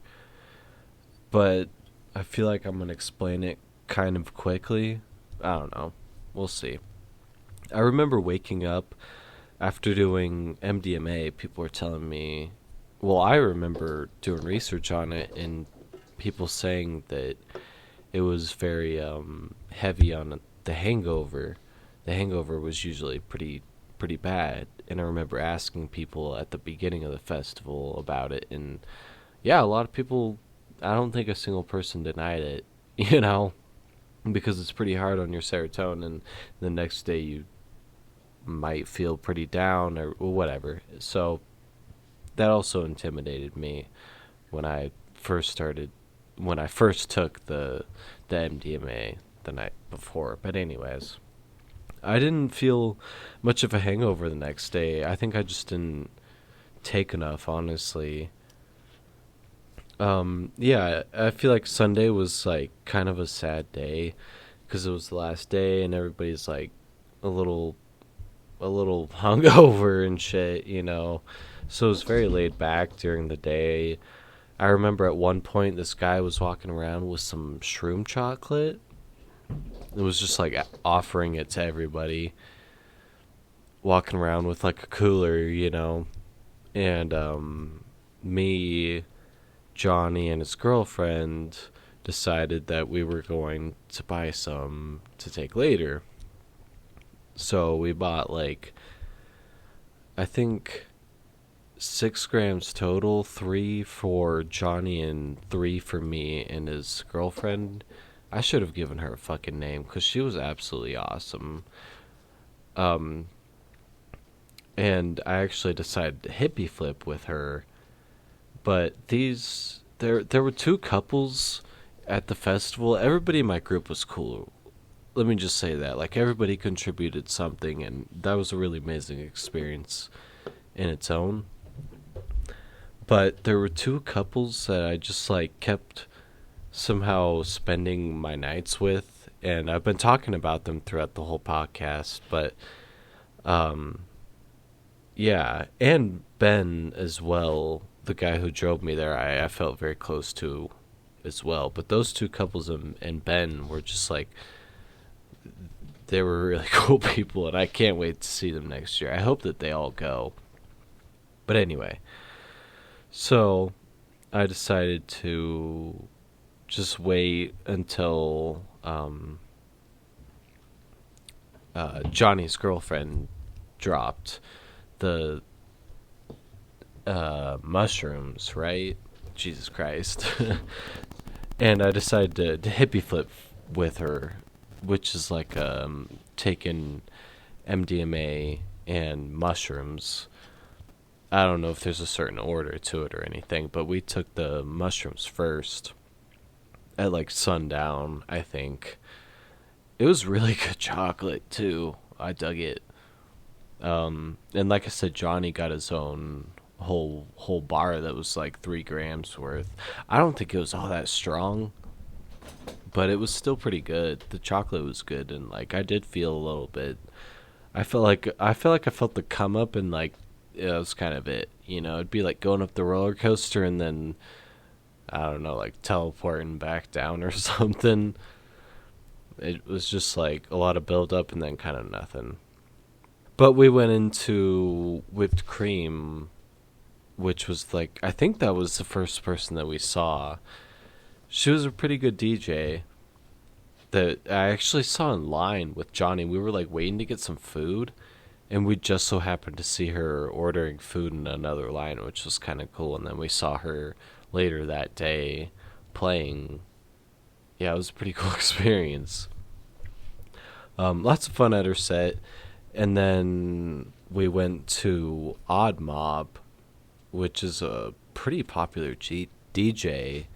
but I feel like I'm gonna explain it kind of quickly. I don't know, we'll see. I remember waking up after doing MDMA. People were telling me, well, I remember doing research on it and people saying that it was very heavy on the hangover. The hangover was usually pretty bad, and I remember asking people at the beginning of the festival about it, and yeah, a lot of people, I don't think a single person denied it, you know, because it's pretty hard on your serotonin, and the next day you might feel pretty down or whatever. So that also intimidated me when I first took the MDMA the night before. But anyways, I didn't feel much of a hangover the next day. I think I just didn't take enough, honestly. Yeah, I feel like Sunday was like kind of a sad day because it was the last day and everybody's like a little hungover and shit, you know. So it was very laid back during the day. I remember at one point this guy was walking around with some shroom chocolate. It was just like offering it to everybody. Walking around with like a cooler, you know. And me, Johnny, and his girlfriend decided that we were going to buy some to take later. So we bought like, I think 6 grams total, 3 for Johnny and 3 for me and his girlfriend. I should have given her a fucking name because she was absolutely awesome. Um, and I actually decided to hippie flip with her. But there were two couples at the festival. Everybody in my group was cool. Let me just say that. Like, everybody contributed something, and that was a really amazing experience in its own. But there were two couples that I just, like, kept somehow spending my nights with, and I've been talking about them throughout the whole podcast, but, um, yeah, and Ben as well, the guy who drove me there, I felt very close to as well. But those two couples and Ben were just like, they were really cool people, and I can't wait to see them next year. I hope that they all go. But anyway, so I decided to just wait until Johnny's girlfriend dropped the mushrooms, right? Jesus Christ. And I decided to hippie flip with her, which is like taking MDMA and mushrooms. I don't know if there's a certain order to it or anything, but we took the mushrooms first at like sundown, I think. It was really good chocolate too. I dug it. And like I said, Johnny got his own whole bar that was like 3 grams worth. I don't think it was all that strong, but it was still pretty good. The chocolate was good, and like I did feel a little bit. I felt like I felt the come up, and like it was kind of it. You know, it'd be like going up the roller coaster and then I don't know, like teleporting back down or something. It was just like a lot of build up and then kind of nothing. But we went into whipped cream, which was like, I think that was the first person that we saw. She was a pretty good DJ that I actually saw in line with Johnny. We were like waiting to get some food, and we just so happened to see her ordering food in another line, which was kind of cool. And then we saw her later that day playing. Yeah, it was a pretty cool experience. Lots of fun at her set. And then we went to Odd Mob, which is a pretty popular DJ.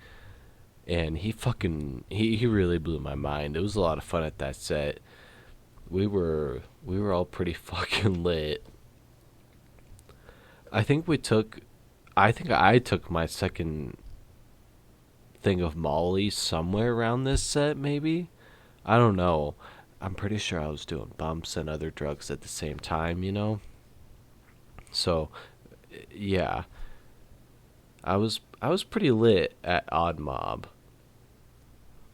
And he really blew my mind. It was a lot of fun at that set. We were all pretty fucking lit. I think I took my second thing of Molly somewhere around this set, maybe? I don't know. I'm pretty sure I was doing bumps and other drugs at the same time, you know? So, yeah. I was pretty lit at Odd Mob.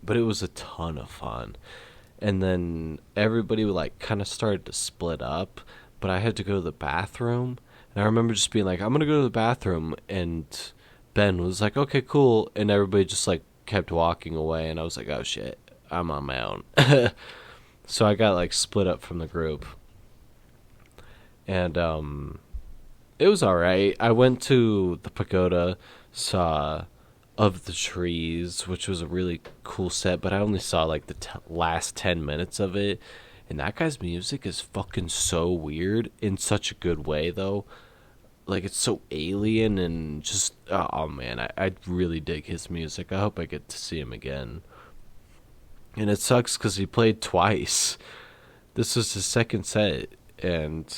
But it was a ton of fun. And then everybody like kind of started to split up, but I had to go to the bathroom. And I remember just being like, I'm going to go to the bathroom, and Ben was like, okay, cool. And everybody just like kept walking away, and I was like, oh shit, I'm on my own. So I got like split up from the group. And it was alright. I went to the pagoda, saw Of the Trees, which was a really cool set, but I only saw like the last 10 minutes of it. And that guy's music is fucking so weird in such a good way, though. Like, it's so alien and just, oh man, I really dig his music. I hope I get to see him again. And it sucks because he played twice. This was his second set, and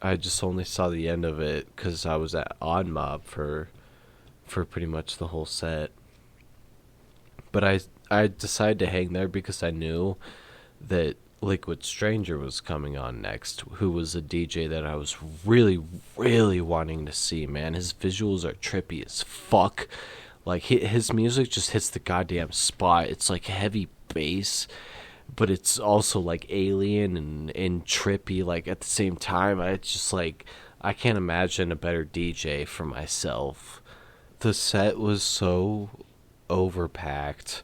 I just only saw the end of it because I was at Odd Mob for pretty much the whole set. But I decided to hang there because I knew that Liquid Stranger was coming on next, who was a DJ that I was really, really wanting to see, man. His visuals are trippy as fuck. Like, his music just hits the goddamn spot. It's like heavy bass, but it's also like alien and trippy, like at the same time. It's just like, I can't imagine a better DJ for myself. The set was so overpacked.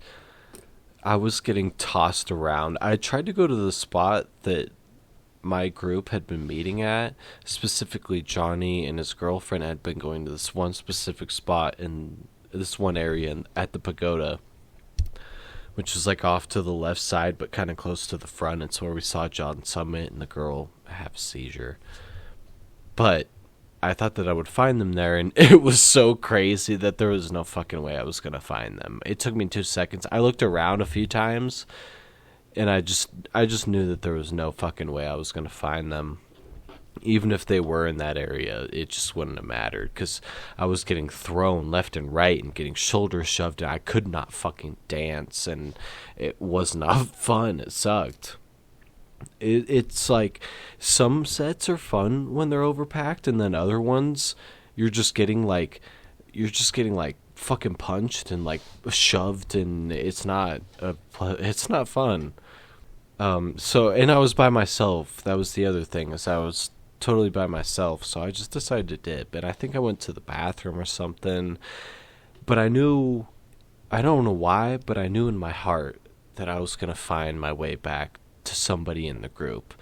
I was getting tossed around. I tried to go to the spot that my group had been meeting at. Specifically, Johnny and his girlfriend had been going to this one specific spot in this one area at the pagoda, which is like off to the left side but kind of close to the front. It's where we saw John Summit and the girl have a seizure. But I thought that I would find them there, and it was so crazy that there was no fucking way I was going to find them. It took me 2 seconds. I looked around a few times, and I just knew that there was no fucking way I was going to find them. Even if they were in that area, it just wouldn't have mattered, because I was getting thrown left and right and getting shoulders shoved, and I could not fucking dance, and it was not fun. It sucked. It's like some sets are fun when they're overpacked, and then other ones you're just getting like fucking punched and like shoved, and it's not fun. So, and I was by myself. That was the other thing, is I was totally by myself, so I just decided to dip, and I think I went to the bathroom or something, but I don't know why, but I knew in my heart that I was gonna find my way back to somebody in the group.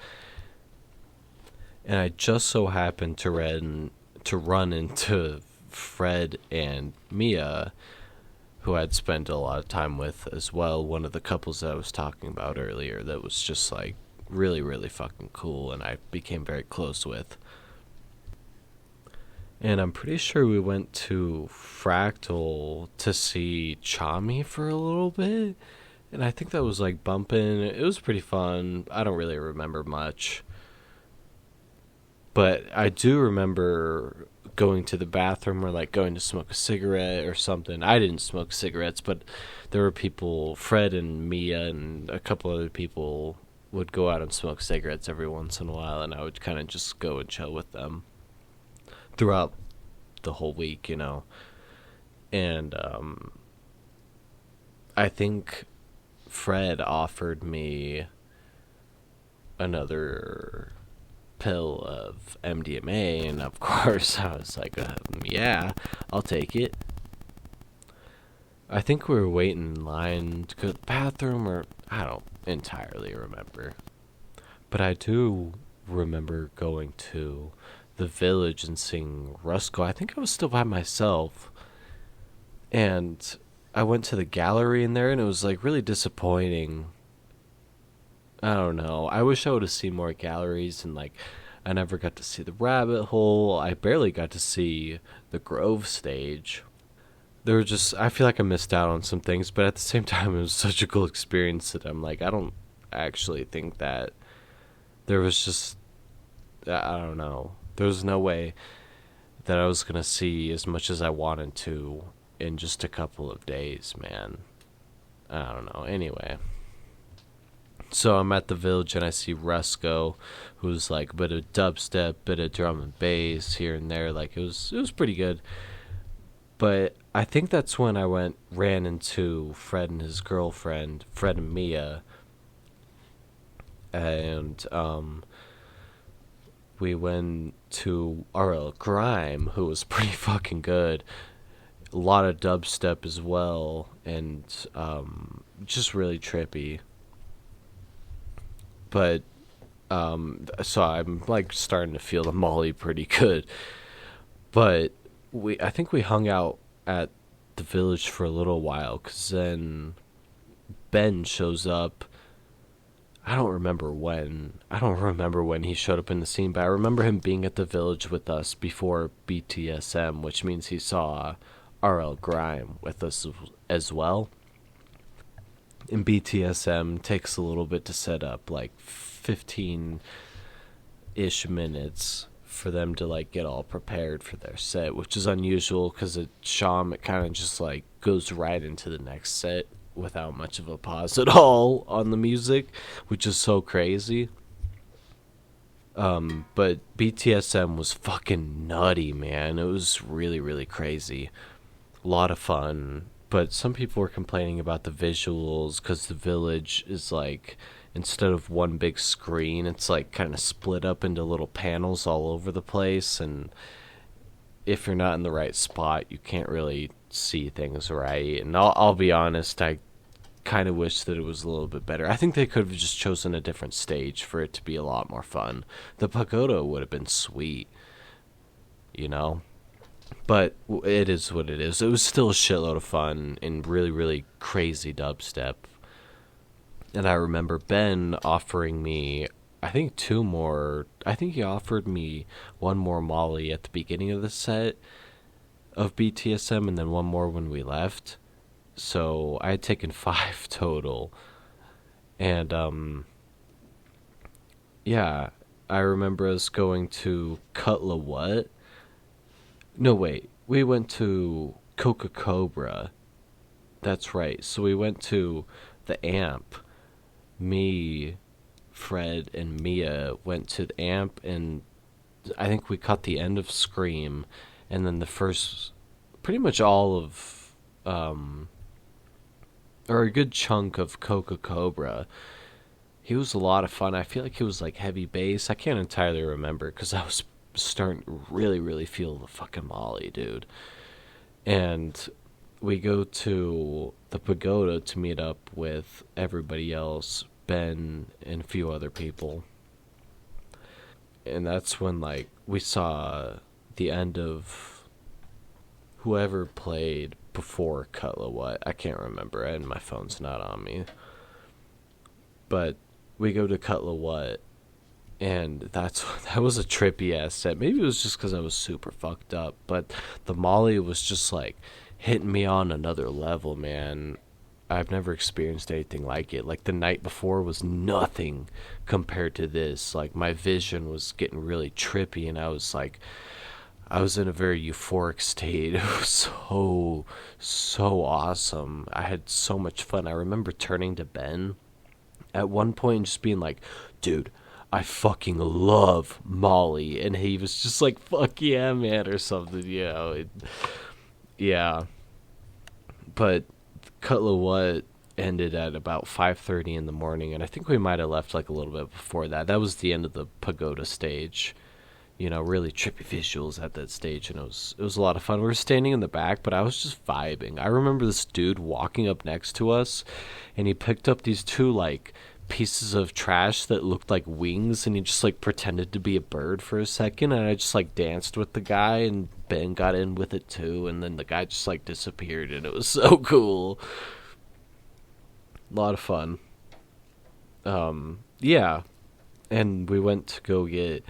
And I just so happened to run into Fred and Mia, who I'd spent a lot of time with as well, one of the couples that I was talking about earlier that was just like really, really fucking cool, and I became very close with. And I'm pretty sure we went to Fractal to see Chami for a little bit. And I think that was like bumping. It was pretty fun. I don't really remember much. But I do remember going to the bathroom or like going to smoke a cigarette or something. I didn't smoke cigarettes, but there were people, Fred and Mia and a couple other people would go out and smoke cigarettes every once in a while, and I would kind of just go and chill with them throughout the whole week, you know. And I think Fred offered me another pill of MDMA, and of course I was like, yeah, I'll take it. I think we were waiting in line to go to the bathroom, or I don't entirely remember. But I do remember going to the village and seeing Rusko. I think I was still by myself, and I went to the gallery in there, and it was like really disappointing. I don't know. I wish I would have seen more galleries, and like I never got to see the rabbit hole. I barely got to see the Grove stage. There were just, I feel like I missed out on some things, but at the same time it was such a cool experience that I'm like, I don't actually think that there was just, I don't know. There was no way that I was going to see as much as I wanted to in just a couple of days, man. I don't know. Anyway. So I'm at the village and I see Rusko, who's like a bit of dubstep, bit of drum and bass here and there. Like it was pretty good. But I think that's when I ran into Fred and his girlfriend, Fred and Mia. And we went to RL Grime, who was pretty fucking good. A lot of dubstep as well, and just really trippy. But so I'm like starting to feel the Molly pretty good. But I think we hung out at the village for a little while, because then Ben shows up. I don't remember when he showed up in the scene, but I remember him being at the village with us before BTSM, which means he saw RL Grime with us as well. And BTSM takes a little bit to set up, like 15-ish minutes for them to like get all prepared for their set, which is unusual because at Sham it kind of just like goes right into the next set without much of a pause at all on the music, which is so crazy. But BTSM was fucking nutty, man. It was really, really crazy. A lot of fun. But some people were complaining about the visuals because the village is like, instead of one big screen, it's like kind of split up into little panels all over the place. And if you're not in the right spot, you can't really see things right. And I'll be honest, I kind of wish that it was a little bit better. I think they could have just chosen a different stage for it to be a lot more fun. The pagoda would have been sweet, you know? But it is what it is. It was still a shitload of fun and really, really crazy dubstep. And I remember Ben offering me, I think two more. I think he offered me one more Molly at the beginning of the set of BTSM and then one more when we left. So I had taken 5 total. And, yeah, I remember us going to Cutla What? No, wait. We went to Coca Cobra. That's right. So we went to the Amp. Me, Fred, and Mia went to the Amp, and I think we caught the end of Scream, and then the first, pretty much all of, or a good chunk of Coca Cobra. He was a lot of fun. I feel like he was like heavy bass. I can't entirely remember because I was starting to really, really feel the fucking Molly, dude. And we go to the pagoda to meet up with everybody else, Ben and a few other people. And that's when, like, we saw the end of whoever played before Cutla What. I can't remember, and my phone's not on me. But we go to Cutla What, and that was a trippy ass set. Maybe it was just because I was super fucked up, but the Molly was just like hitting me on another level, man. I've never experienced anything like it. Like the night before was nothing compared to this. Like my vision was getting really trippy, and I was in a very euphoric state. It was so awesome. I had so much fun. I remember turning to Ben at one point and just being like, dude, I fucking love Molly. And he was just like, fuck yeah, man, or something, you know. Yeah. But Cutla What ended at about 5:30 in the morning, and I think we might have left like a little bit before that. That was the end of the pagoda stage. You know, really trippy visuals at that stage, and it was a lot of fun. We were standing in the back, but I was just vibing. I remember this dude walking up next to us, and he picked up these two like pieces of trash that looked like wings, and he just like pretended to be a bird for a second, and I just like danced with the guy, and Ben got in with it too, and then the guy just like disappeared, and it was so cool. A lot of fun. Yeah, and we went to go get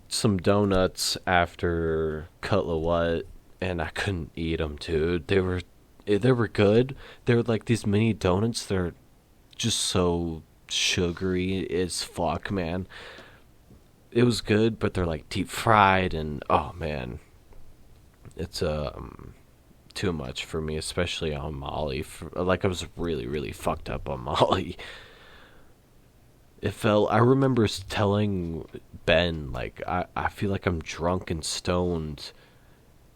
some donuts after Cutla What, and I couldn't eat them, dude. They were good. They were like these mini donuts. They're just so sugary as fuck, man. It was good, but they're like deep fried, and oh man, it's too much for me, especially on Molly. Like I was really, really fucked up on Molly. I remember telling Ben, like, I feel like I'm drunk and stoned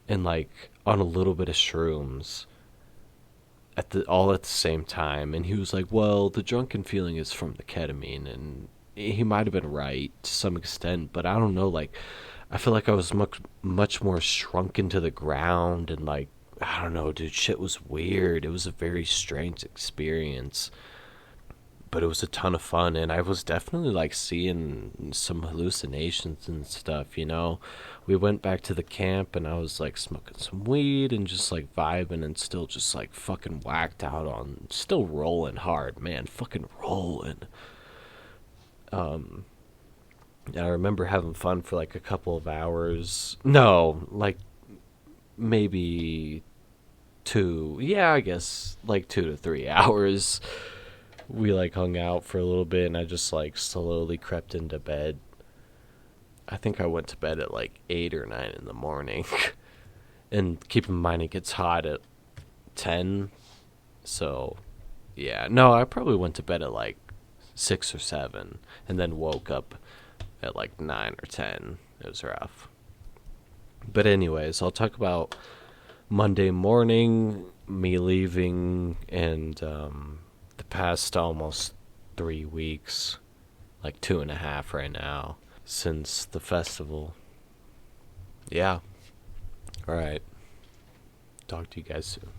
and, like, on a little bit of shrooms all at the same time. And he was like, well, the drunken feeling is from the ketamine. And he might have been right to some extent, but I don't know, like, I feel like I was much more shrunken to the ground and, like, I don't know, dude, shit was weird. It was a very strange experience. But it was a ton of fun, and I was definitely like seeing some hallucinations and stuff, you know. We went back to the camp, and I was like smoking some weed and just like vibing and still just like fucking whacked out on, still rolling hard, man, fucking rolling. And I remember having fun for like a couple of hours. No, like maybe I guess like 2 to 3 hours. We like hung out for a little bit, and I just like slowly crept into bed. I think I went to bed at like 8 or 9 in the morning. And keep in mind it gets hot at 10. So yeah, no, I probably went to bed at like 6 or 7 and then woke up at like 9 or 10. It was rough. But anyways, I'll talk about Monday morning, me leaving, and the past almost 3 weeks, like 2.5 right now, since the festival. Yeah. Alright. Talk to you guys soon.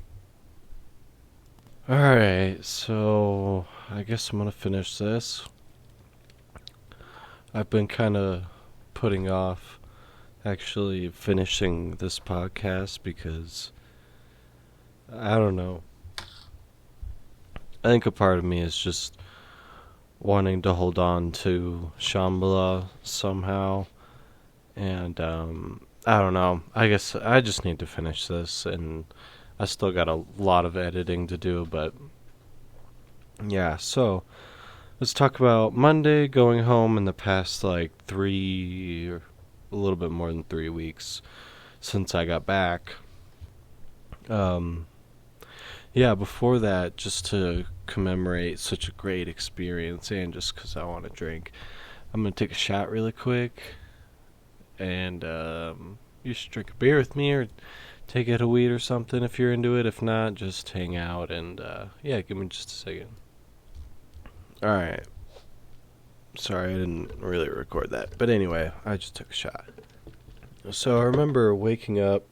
Alright, so I guess I'm gonna finish this. I've been kind of putting off actually finishing this podcast because I don't know. I think a part of me is just wanting to hold on to Shambhala somehow. And I don't know. I guess I just need to finish this, and I still got a lot of editing to do, but yeah, so let's talk about Monday going home in the past like or a little bit more than 3 weeks since I got back. Um, yeah, before that, just to commemorate such a great experience and just because I want to drink, I'm going to take a shot really quick. And you should drink a beer with me or take it a weed or something if you're into it. If not, just hang out and yeah, give me just a second. Alright. Sorry, I didn't really record that. But anyway, I just took a shot. So I remember waking up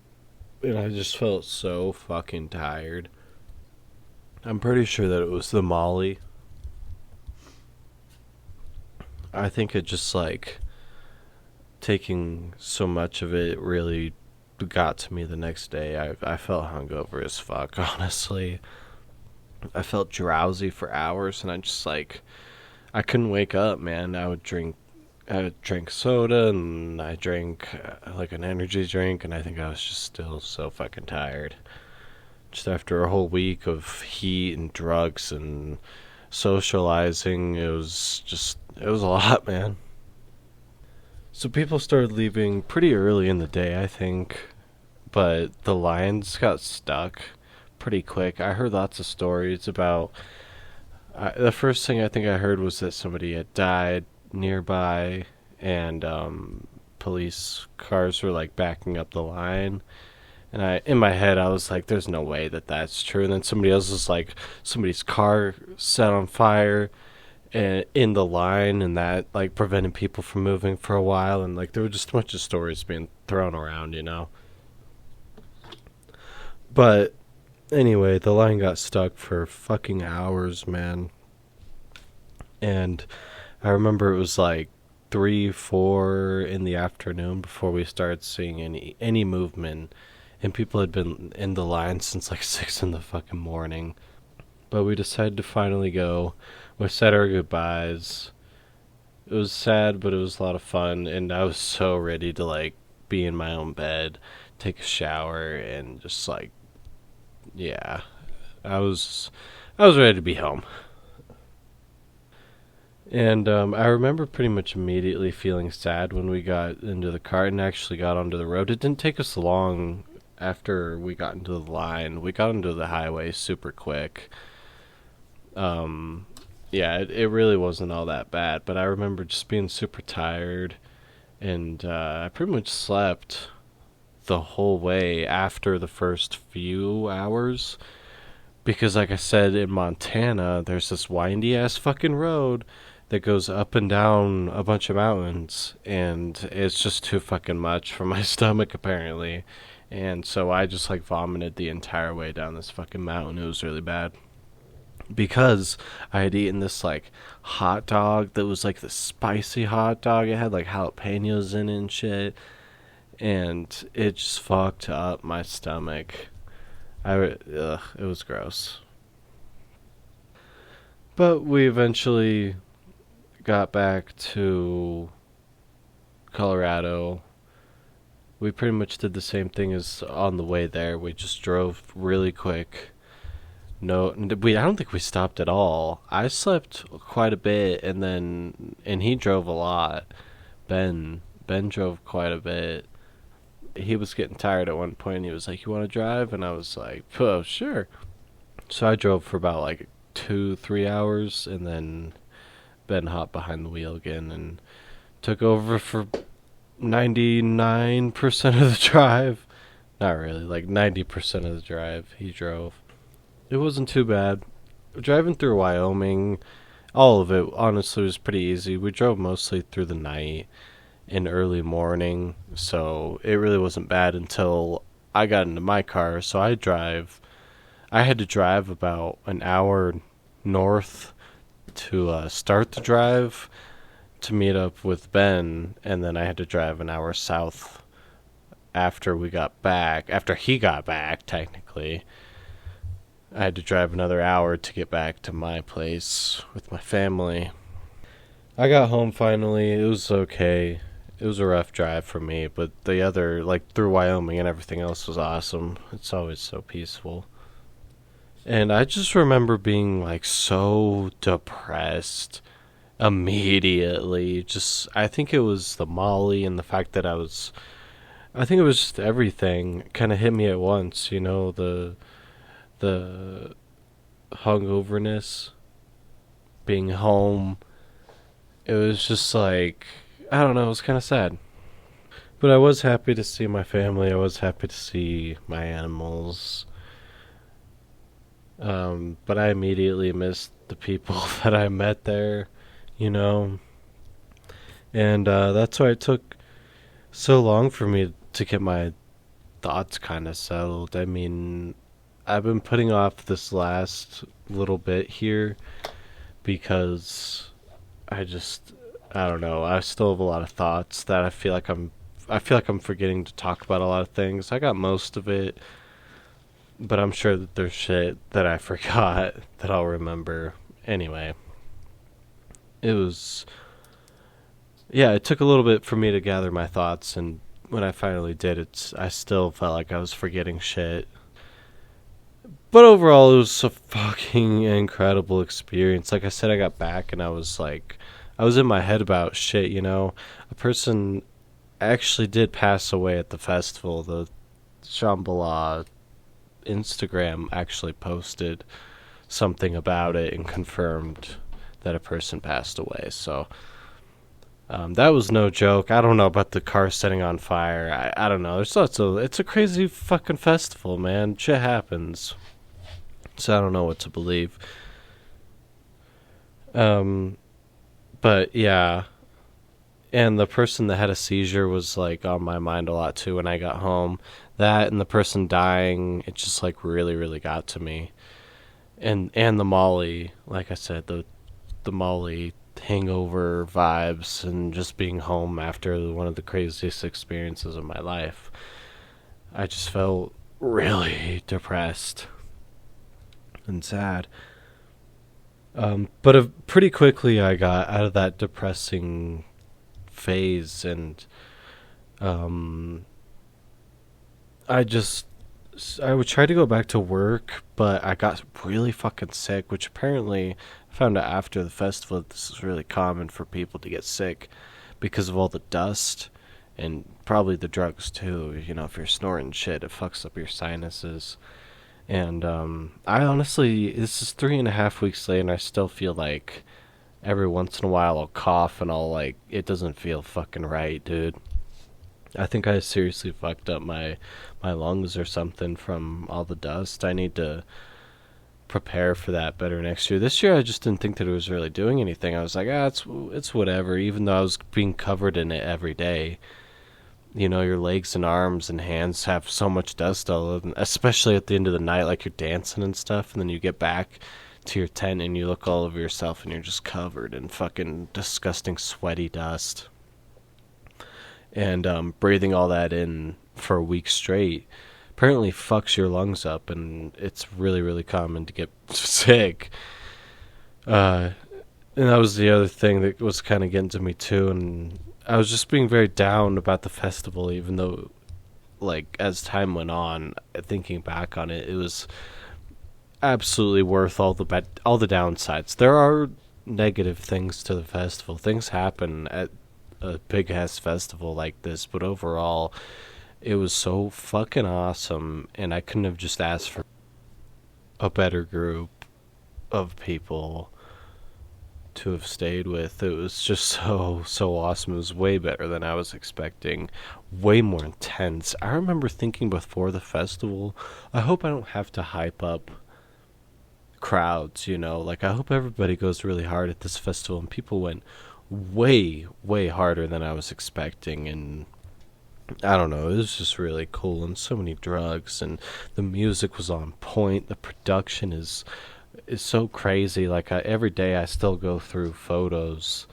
and I just felt so fucking tired. I'm pretty sure that it was the Molly. I think it just like taking so much of it really got to me the next day. I felt hungover as fuck, honestly. I felt drowsy for hours and I couldn't wake up, man. I would drink soda and I drank like an energy drink, and I think I was just still so fucking tired. Just after a whole week of heat and drugs and socializing, it was a lot, man. So people started leaving pretty early in the day, I think, but the lines got stuck pretty quick. I heard lots of stories about. The first thing I think I heard was that somebody had died nearby, and police cars were like backing up the line. And in my head, I was like, "There's no way that that's true." And then somebody else was like, somebody's car set on fire in the line, and that like prevented people from moving for a while. And like there were just a bunch of stories being thrown around. But anyway, the line got stuck for fucking hours, man. And I remember it was like 3, 4 in the afternoon before we started seeing any movement, and people had been in the line since like 6 in the fucking morning. But we decided to finally go. We said our goodbyes. It was sad, but it was a lot of fun, and I was so ready to like be in my own bed, take a shower, and just like, yeah, I was ready to be home. And I remember pretty much immediately feeling sad when we got into the car and actually got onto the road. It didn't take us long after we got into the line. We got into the highway super quick. Yeah, it really wasn't all that bad, but I remember just being super tired, and I pretty much slept the whole way after the first few hours, because like I said, in Montana, there's this windy ass fucking road that goes up and down a bunch of mountains, and it's just too fucking much for my stomach apparently. And so I just like vomited the entire way down this fucking mountain. It was really bad because I had eaten this like hot dog that was like the spicy hot dog. It had like jalapenos in it and shit, and it just fucked up my stomach. It was gross. But we eventually got back to Colorado. We pretty much did the same thing as on the way there. We just drove really quick. No, I don't think we stopped at all. I slept quite a bit, and he drove a lot. Ben drove quite a bit. He was getting tired at one point. He was like, "You want to drive?" And I was like, "Oh, sure." So I drove for about like 2-3 hours, and then Ben hopped behind the wheel again and took over for 99% of the drive. Not really, like 90% of the drive he drove. It wasn't too bad. Driving through Wyoming, all of it honestly was pretty easy. We drove mostly through the night and early morning, so it really wasn't bad until I got into my car. So I drive I had to drive about an hour north to start the drive to meet up with Ben, and then I had to drive an hour south after we got back. After he got back, technically, I had to drive another hour to get back to my place with my family. I got home finally. It was okay. It was a rough drive for me, but the other, like through Wyoming and everything else, was awesome. It's always so peaceful. And I just remember being like so depressed immediately. Just, I think it was the Molly and the fact that I think it was just everything kind of hit me at once, the hungoverness, being home. It was just like, I don't know, it was kind of sad. But I was happy to see my family. I was happy to see my animals. But I immediately missed the people that I met there, you know. And that's why it took so long for me to get my thoughts kind of settled. I mean, I've been putting off this last little bit here because I don't know. I still have a lot of thoughts that I feel like I'm forgetting to talk about a lot of things. I got most of it, but I'm sure that there's shit that I forgot that I'll remember. Anyway, it was, yeah, it took a little bit for me to gather my thoughts, and when I finally did, I still felt like I was forgetting shit. But overall, it was a fucking incredible experience. Like I said, I got back and I was like, I was in my head about shit, you know? A person actually did pass away at the festival. The Shambhala Instagram actually posted something about it and confirmed that a person passed away. So that was no joke. I don't know about the car setting on fire. I don't know. It's a crazy fucking festival, man. Shit happens. So I don't know what to believe. But yeah. And the person that had a seizure was like on my mind a lot too when I got home. That and the person dying, it just like really, really got to me. And the Molly, like I said, the Molly hangover vibes and just being home after one of the craziest experiences of my life. I just felt really depressed and sad. But pretty quickly I got out of that depressing phase, and I would try to go back to work, but I got really fucking sick, which apparently I found out after the festival that this is really common for people to get sick because of all the dust and probably the drugs too. You know, if you're snoring shit, it fucks up your sinuses. And I honestly, this is 3.5 weeks later, and I still feel like every once in a while I'll cough and I'll like, it doesn't feel fucking right, dude. I think I seriously fucked up my lungs or something from all the dust. I need to prepare for that better next year. This year I just didn't think that it was really doing anything. I was like, it's whatever, even though I was being covered in it every day. You know, your legs and arms and hands have so much dust all over them, especially at the end of the night, like you're dancing and stuff, and then you get back to your tent and you look all over yourself and you're just covered in fucking disgusting sweaty dust. And breathing all that in for a week straight apparently fucks your lungs up, and it's really, really common to get sick. And that was the other thing that was kind of getting to me too, and I was just being very down about the festival, even though, like, as time went on, thinking back on it, it was absolutely worth all the downsides. There are negative things to the festival. Things happen at a big ass festival like this, but overall, it was so fucking awesome, and I couldn't have just asked for a better group of people to have stayed with. It was just so awesome. It was way better than I was expecting, way more intense. I remember thinking before the festival, I hope I don't have to hype up crowds, you know, like I hope everybody goes really hard at this festival, and people went way harder than I was expecting, and I don't know, it was just really cool, and so many drugs, and the music was on point. The production is so crazy. Like every day, I still go through photos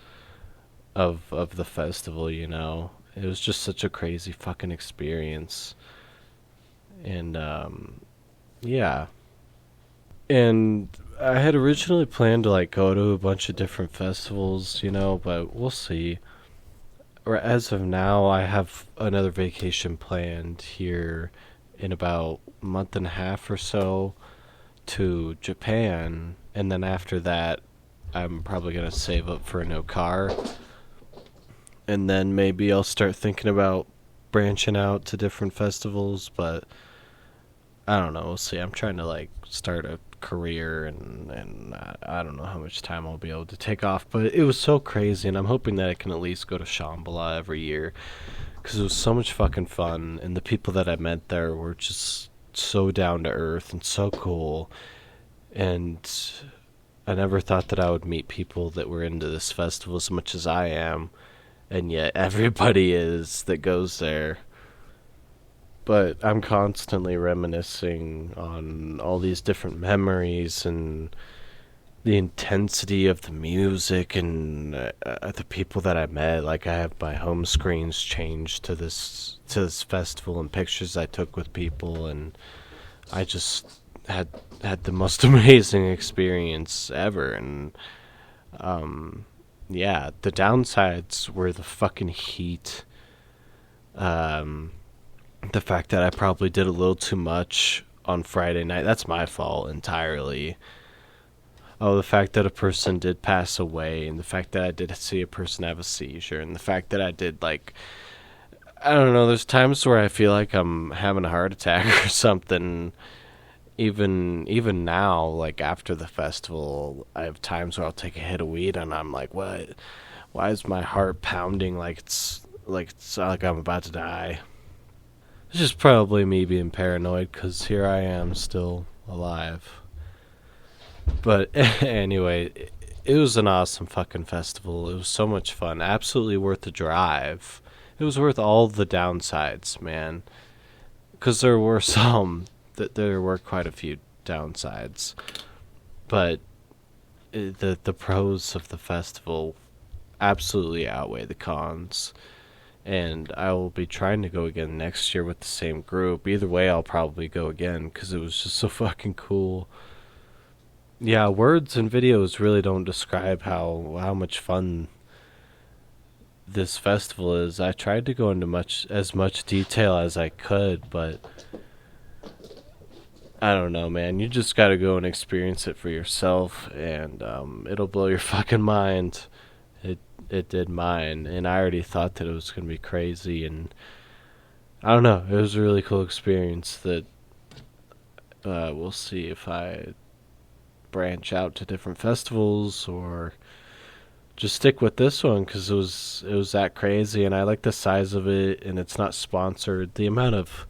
of the festival. It was just such a crazy fucking experience, and yeah. And I had originally planned to like go to a bunch of different festivals, but we'll see. Or as of now, I have another vacation planned here in about a month and a half or so to Japan, and then after that, I'm probably gonna save up for a new car, and then maybe I'll start thinking about branching out to different festivals. But I don't know. We'll see. I'm trying to like start a career, and I don't know how much time I'll be able to take off. But it was so crazy, and I'm hoping that I can at least go to Shambhala every year because it was so much fucking fun, and the people that I met there were just so down to earth and so cool. And I never thought that I would meet people that were into this festival as much as I am, and yet everybody is that goes there. But I'm constantly reminiscing on all these different memories and the intensity of the music and the people that I met. Like I have my home screens changed to this festival and pictures I took with people, and I just had the most amazing experience ever. And yeah, the downsides were the fucking heat. The fact that I probably did a little too much on Friday night. That's my fault entirely. Oh, the fact that a person did pass away, and the fact that I did see a person have a seizure, and the fact that I did, like, I don't know, there's times where I feel like I'm having a heart attack or something. Even now, like after the festival, I have times where I'll take a hit of weed and I'm like, what? Why is my heart pounding like I'm about to die? It's just probably me being paranoid because here I am still alive. But anyway, it was an awesome fucking festival. It was so much fun. Absolutely worth the drive. It was worth all the downsides, man. Because there were there were quite a few downsides. But the pros of the festival absolutely outweigh the cons. And I will be trying to go again next year with the same group. Either way, I'll probably go again because it was just so fucking cool. Yeah, words and videos really don't describe how much fun this festival is. I tried to go into as much detail as I could, but I don't know, man. You just gotta go and experience it for yourself, and it'll blow your fucking mind. It did mine, and I already thought that it was gonna be crazy, and I don't know. It was a really cool experience that we'll see if I branch out to different festivals or just stick with this one because it was that crazy, and I like the size of it, and it's not sponsored. The amount of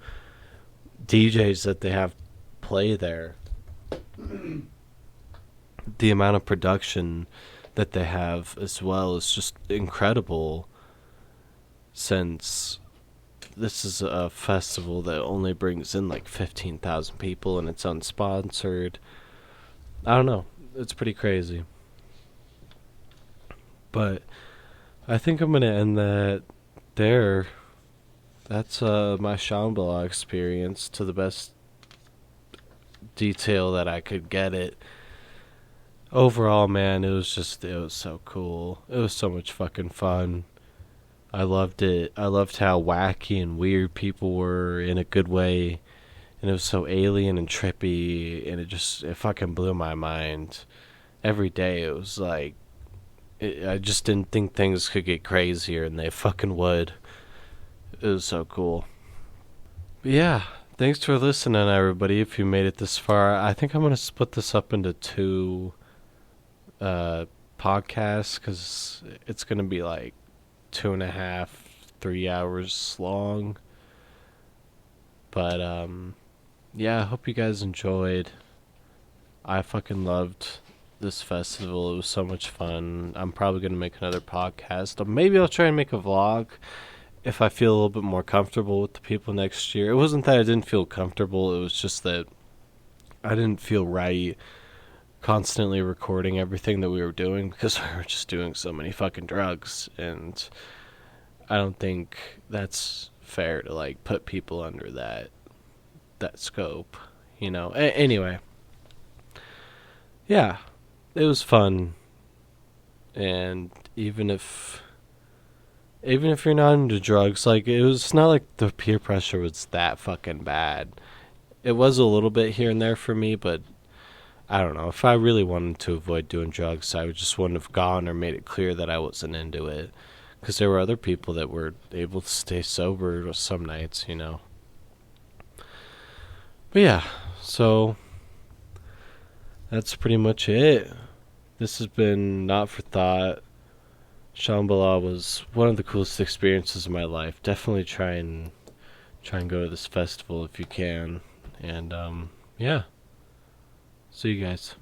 DJs that they have play there, the amount of production that they have as well is just incredible. Since this is a festival that only brings in like 15,000 people and it's unsponsored, I don't know. It's pretty crazy. But I think I'm gonna end that there. That's my Shambhala experience to the best detail that I could get it. Overall, man, it was so cool. It was so much fucking fun. I loved it. I loved how wacky and weird people were in a good way. And it was so alien and trippy, and it fucking blew my mind. Every day it was like, I just didn't think things could get crazier, and they fucking would. It was so cool. But yeah, thanks for listening, everybody. If you made it this far, I think I'm gonna split this up into two podcasts because it's gonna be like 2.5, 3 hours long. But yeah, I hope you guys enjoyed. I fucking loved this festival. It was so much fun. I'm probably gonna make another podcast. Or maybe I'll try and make a vlog. if I feel a little bit more comfortable with the people next year. It wasn't that I didn't feel comfortable, it was just that I didn't feel right constantly recording everything that we were doing because we were just doing so many fucking drugs, and I don't think that's fair to like put people under that scope, you know. Anyway, yeah, it was fun, and even if you're not into drugs, like it's not like the peer pressure was that fucking bad. It was a little bit here and there for me, but I don't know. If I really wanted to avoid doing drugs, I just wouldn't have gone or made it clear that I wasn't into it. Because there were other people that were able to stay sober some nights, you know. But yeah, so that's pretty much it. This has been Not for Thought. Shambhala was one of the coolest experiences of my life. Definitely try and go to this festival if you can. And yeah. See you guys.